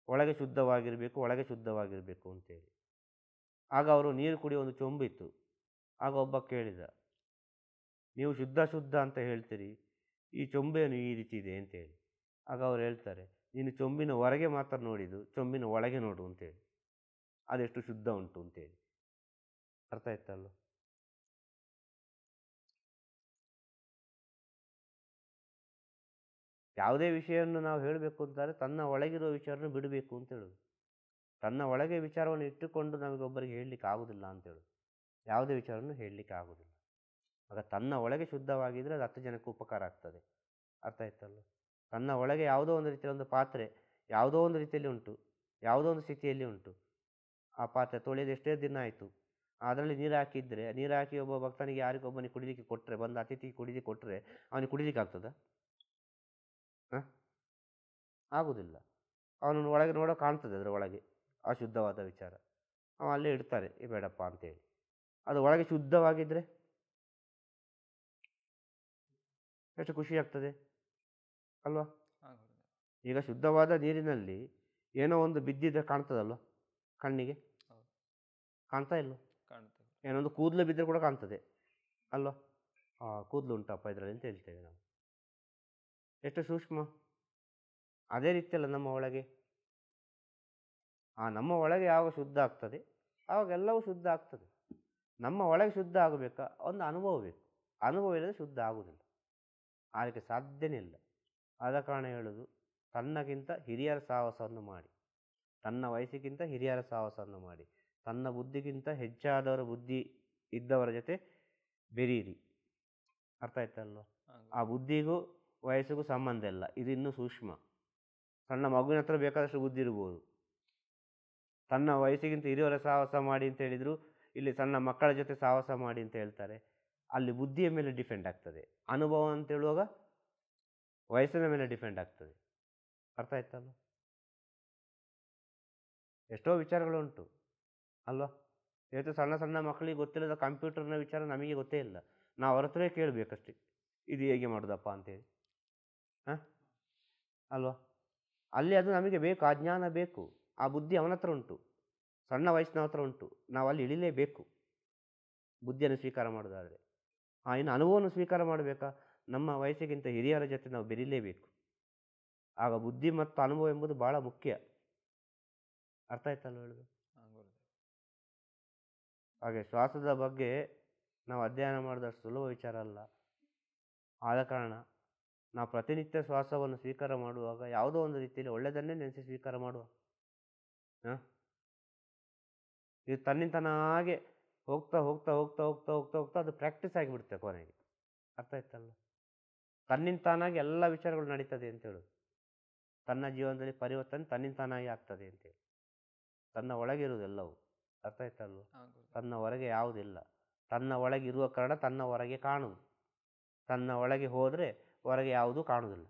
ಒಳಗೆ ಶುದ್ಧವಾಗಿರಬೇಕು, ಒಳಗೆ ಶುದ್ಧವಾಗಿರಬೇಕು ಅಂತೇಳಿ. ಆಗ ಅವರು ನೀರು ಕುಡಿಯೋ ಒಂದು ಚೊಂಬಿತ್ತು. ಆಗ ಒಬ್ಬ ಕೇಳಿದ, ನೀವು ಶುದ್ಧ ಅಂತ ಹೇಳ್ತೀರಿ, ಈ ಚೊಂಬೆಯನ್ನು ಈ ರೀತಿ ಇದೆ ಅಂತೇಳಿ. ಆಗ ಅವ್ರು ಹೇಳ್ತಾರೆ, ನೀನು ಚೊಂಬಿನ ಹೊರಗೆ ಮಾತ್ರ ನೋಡಿದ್ದು, ಚೊಂಬಿನ ಒಳಗೆ ನೋಡು ಅಂತೇಳಿ, ಅದೆಷ್ಟು ಶುದ್ಧ ಉಂಟು ಅಂತೇಳಿ. ಅರ್ಥ ಆಯ್ತಲ್ಲ? ಯಾವುದೇ ವಿಷಯವನ್ನು ನಾವು ಹೇಳಬೇಕು ಅಂತಾರೆ, ತನ್ನ ಒಳಗಿರೋ ವಿಚಾರವನ್ನು ಬಿಡಬೇಕು ಅಂತ ಹೇಳೋದು. ತನ್ನ ಒಳಗೆ ವಿಚಾರವನ್ನು ಇಟ್ಟುಕೊಂಡು ನಮಗೊಬ್ಬರಿಗೆ ಹೇಳಲಿಕ್ಕೆ ಆಗೋದಿಲ್ಲ ಅಂತ ಹೇಳೋದು. ಯಾವುದೇ ವಿಚಾರವನ್ನು ಹೇಳಲಿಕ್ಕೆ ಆಗೋದಿಲ್ಲ. ಆಗ ತನ್ನ ಒಳಗೆ ಶುದ್ಧವಾಗಿದ್ದರೆ ಅದು 10 ಜನಕ್ಕೆ ಉಪಕಾರ ಆಗ್ತದೆ. ಅರ್ಥ ಆಯ್ತಲ್ಲ? ತನ್ನ ಒಳಗೆ ಯಾವುದೋ ಒಂದು ರೀತಿಯಲ್ಲಿ ಒಂದು ಪಾತ್ರೆ ಯಾವುದೋ ಒಂದು ರೀತಿಯಲ್ಲಿ ಉಂಟು, ಯಾವುದೋ ಒಂದು ಸ್ಥಿತಿಯಲ್ಲಿ ಉಂಟು. ಆ ಪಾತ್ರೆ ತೊಳೆಯೋದು ಎಷ್ಟೇ ದಿನ ಆಯಿತು, ಅದರಲ್ಲಿ ನೀರು ಹಾಕಿದರೆ, ನೀರು ಹಾಕಿ ಒಬ್ಬ ಭಕ್ತನಿಗೆ ಯಾರಿಗೊಬ್ಬನಿಗೆ ಕುಡಿಲಿಕ್ಕೆ ಕೊಟ್ಟರೆ, ಬಂದು ಅತಿಥಿಗೆ ಕುಡಿಲಿಕ್ಕೆ ಕೊಟ್ಟರೆ ಅವನಿಗೆ ಕುಡಿಲಿಕ್ಕೆ ಆಗ್ತದ? ಆಗುವುದಿಲ್ಲ. ಅವನನ್ನು ಒಳಗೆ ನೋಡೋ ಕಾಣ್ತದೆ, ಅದರ ಒಳಗೆ ಅಶುದ್ಧವಾದ ವಿಚಾರ. ಅವ ಅಲ್ಲೇ ಇಡ್ತಾರೆ, ಬೇಡಪ್ಪ ಅಂತೇಳಿ. ಅದು ಒಳಗೆ ಶುದ್ಧವಾಗಿದ್ದರೆ ಎಷ್ಟು ಖುಷಿ ಆಗ್ತದೆ ಅಲ್ವಾ? ಈಗ ಶುದ್ಧವಾದ ನೀರಿನಲ್ಲಿ ಏನೋ ಒಂದು ಬಿದ್ದಿದ್ರೆ ಕಾಣ್ತದಲ್ವ ಕಣ್ಣಿಗೆ? ಕಾಣ್ತಾ ಇಲ್ವ? ಏನೊಂದು ಕೂದಲು ಬಿದ್ದರೆ ಕೂಡ ಕಾಣ್ತದೆ ಅಲ್ವಾ? ಕೂದಲು ಉಂಟಪ್ಪ ಇದರಲ್ಲಿ ಅಂತ ಹೇಳ್ತೇವೆ ನಾವು. ಎಷ್ಟು ಸೂಕ್ಷ್ಮ. ಅದೇ ರೀತಿಯಲ್ಲ ನಮ್ಮ ಒಳಗೆ. ನಮ್ಮ ಒಳಗೆ ಯಾವಾಗ ಶುದ್ಧ ಆಗ್ತದೆ ಆವಾಗ ಎಲ್ಲವೂ ಶುದ್ಧ ಆಗ್ತದೆ. ನಮ್ಮ ಒಳಗೆ ಶುದ್ಧ ಆಗಬೇಕಾ? ಒಂದು ಅನುಭವ ಬೇಕು. ಅನುಭವ ಇಲ್ಲದೆ ಶುದ್ಧ ಆಗುವುದಿಲ್ಲ, ಆಗಲಿಕ್ಕೆ ಸಾಧ್ಯನೇ ಇಲ್ಲ. ಆದ ಕಾರಣ ಹೇಳೋದು, ತನ್ನಗಿಂತ ಹಿರಿಯರ ಸಹವಾಸವನ್ನು ಮಾಡಿ, ತನ್ನ ವಯಸ್ಸಿಗಿಂತ ಹಿರಿಯರ ಸಹವಾಸವನ್ನು ಮಾಡಿ, ತನ್ನ ಬುದ್ಧಿಗಿಂತ ಹೆಚ್ಚಾದವರ ಬುದ್ಧಿ ಇದ್ದವರ ಜೊತೆ ಬೆರೀರಿ. ಅರ್ಥ ಆಯ್ತಲ್ವ? ಆ ಬುದ್ಧಿಗೂ ವಯಸ್ಸಿಗೂ ಸಂಬಂಧ ಇಲ್ಲ, ಇದು ಇನ್ನೂ ಸೂಕ್ಷ್ಮ. ಸಣ್ಣ ಮಗುವಿನ ಹತ್ರ ಬೇಕಾದಷ್ಟು ಬುದ್ಧಿ ಇರ್ಬೋದು. ತನ್ನ ವಯಸ್ಸಿಗಿಂತ ಹಿರಿಯವರ ಸಹವಾಸ ಮಾಡಿ ಅಂತ ಹೇಳಿದ್ರು, ಇಲ್ಲಿ ಸಣ್ಣ ಮಕ್ಕಳ ಜೊತೆ ಸಹವಾಸ ಮಾಡಿ ಅಂತ ಹೇಳ್ತಾರೆ. ಅಲ್ಲಿ ಬುದ್ಧಿಯ ಮೇಲೆ ಡಿಪೆಂಡ್ ಆಗ್ತದೆ. ಅನುಭವ ಅಂತ ಹೇಳುವಾಗ ವಯಸ್ಸಿನ ಮೇಲೆ ಡಿಪೆಂಡ್ ಆಗ್ತದೆ. ಅರ್ಥ ಆಯ್ತಲ್ಲ? ಎಷ್ಟೋ ವಿಚಾರಗಳುಂಟು ಅಲ್ವಾ? ಇವತ್ತು ಸಣ್ಣ ಸಣ್ಣ ಮಕ್ಕಳಿಗೆ ಗೊತ್ತಿಲ್ಲದ ಕಂಪ್ಯೂಟರ್ನ ವಿಚಾರ ನಮಗೆ ಗೊತ್ತೇ ಇಲ್ಲ. ನಾವು ಅವ್ರ ಹತ್ರವೇ ಕೇಳಬೇಕಷ್ಟೇ, ಇದು ಹೇಗೆ ಮಾಡೋದಪ್ಪ ಅಂತೇಳಿ. ಅಲ್ವಾ? ಅಲ್ಲಿ ಅದು ನಮಗೆ ಬೇಕು, ಆ ಜ್ಞಾನ ಬೇಕು, ಆ ಬುದ್ಧಿ ಅವನ ಹತ್ರ ಉಂಟು, ಸಣ್ಣ ವಯಸ್ಸಿನ ಹತ್ರ ಉಂಟು. ನಾವು ಅಲ್ಲಿ ಇಳಿಲೇಬೇಕು ಬುದ್ಧಿಯನ್ನು ಸ್ವೀಕಾರ ಮಾಡೋದಾದರೆ. ಇನ್ನು ಅನುಭವವನ್ನು ಸ್ವೀಕಾರ ಮಾಡಬೇಕಾ? ನಮ್ಮ ವಯಸ್ಸಿಗಿಂತ ಹಿರಿಯರ ಜೊತೆ ನಾವು ಬೆರೀಲೇಬೇಕು. ಆಗ ಬುದ್ಧಿ ಮತ್ತು ಅನುಭವ ಎಂಬುದು ಬಹಳ ಮುಖ್ಯ. ಅರ್ಥ ಆಯ್ತಲ್ಲ ಹೇಳೋದು? ಹಾಗೆ ಶ್ವಾಸದ ಬಗ್ಗೆ ನಾವು ಅಧ್ಯಯನ ಮಾಡಿದಷ್ಟು ಸುಲಭ ವಿಚಾರ ಅಲ್ಲ. ಆದ ಕಾರಣ ನಾವು ಪ್ರತಿನಿತ್ಯ ಶ್ವಾಸವನ್ನು ಸ್ವೀಕಾರ ಮಾಡುವಾಗ ಯಾವುದೋ ಒಂದು ರೀತಿಯಲ್ಲಿ ಒಳ್ಳೆಯದನ್ನೇ ನೆನೆಸಿ ಸ್ವೀಕಾರ ಮಾಡುವ. ಹಾಂ, ಇದು ತನ್ನಿಂತನಾಗೆ ಹೋಗ್ತಾ ಹೋಗ್ತಾ ಹೋಗ್ತಾ ಹೋಗ್ತಾ ಹೋಗ್ತಾ ಹೋಗ್ತಾ ಅದು ಪ್ರಾಕ್ಟೀಸ್ ಆಗಿಬಿಡುತ್ತೆ ಕೊನೆಗೆ. ಅರ್ಥ ಆಯ್ತಲ್ಲ? ತನ್ನಿಂತಾನಾಗಿ ಎಲ್ಲ ವಿಚಾರಗಳು ನಡೀತದೆ ಅಂತೇಳು. ತನ್ನ ಜೀವನದಲ್ಲಿ ಪರಿವರ್ತನೆ ತನ್ನಿಂತಾನಾಗಿ ಆಗ್ತದೆ ಅಂತೇಳಿ. ತನ್ನ ಒಳಗೆ ಇರುವುದೆಲ್ಲವೂ. ಅರ್ಥ ಆಯ್ತಲ್ವ? ತನ್ನ ಹೊರಗೆ ಯಾವುದಿಲ್ಲ. ತನ್ನ ಒಳಗೆ ಇರುವ ಕಾರಣ ತನ್ನ ಹೊರಗೆ ಕಾಣುವುದು. ತನ್ನ ಒಳಗೆ ಹೋದರೆ ಹೊರಗೆ ಯಾವುದೂ ಕಾಣುವುದಿಲ್ಲ.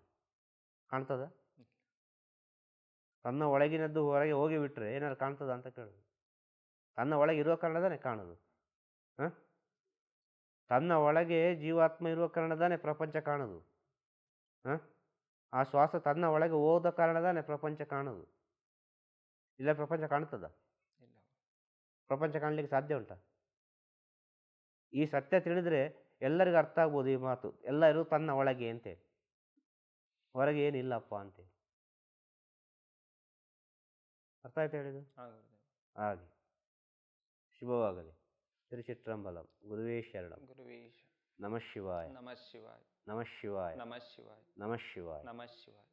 ಕಾಣ್ತದ? ತನ್ನ ಒಳಗಿನದ್ದು ಹೊರಗೆ ಹೋಗಿಬಿಟ್ರೆ ಏನಾದ್ರು ಕಾಣ್ತದ ಅಂತ ಕೇಳೋದು. ತನ್ನ ಒಳಗೆ ಇರುವ ಕಾರಣದಾನೆ ಕಾಣೋದು. ಹಾಂ, ತನ್ನ ಒಳಗೆ ಜೀವಾತ್ಮ ಇರುವ ಕಾರಣದಾನೆ ಪ್ರಪಂಚ ಕಾಣೋದು. ಹಾಂ, ಆ ಶ್ವಾಸ ತನ್ನ ಒಳಗೆ ಹೋದ ಕಾರಣದಾನೆ ಪ್ರಪಂಚ ಕಾಣೋದು. ಇಲ್ಲ ಪ್ರಪಂಚ ಕಾಣ್ತದ? ಇಲ್ಲ. ಪ್ರಪಂಚ ಕಾಣಲಿಕ್ಕೆ ಸಾಧ್ಯ ಉಂಟಾ? ಈ ಸತ್ಯ ತಿಳಿದ್ರೆ ಎಲ್ಲರಿಗೂ ಅರ್ಥ ಆಗ್ಬೋದು ಈ ಮಾತು. ಎಲ್ಲ ಇರೋದು ತನ್ನ ಒಳಗೆ ಅಂತೇಳಿ, ಹೊರಗೆ ಏನಿಲ್ಲಪ್ಪ ಅಂತೇಳಿ. ಅರ್ಥ ಆಯ್ತು ಹೇಳಿದ್ದು? ಹಾಗೆ ಶುಭವಾಗಲಿ. ತಿರುಚಿಟ್ರಂಬಲಂ. ಗುರುವೇ ಶರಣಂ. ಗುರುವೇಶ ನಮಃ ಶಿವಾಯ. ನಮಃ ಶಿವಾಯ. ನಮಃ ಶಿವಾಯ. ನಮಃ ಶಿವಾಯ. ನಮಃ ಶಿವಾಯ. ನಮಃ ಶಿವಾಯ.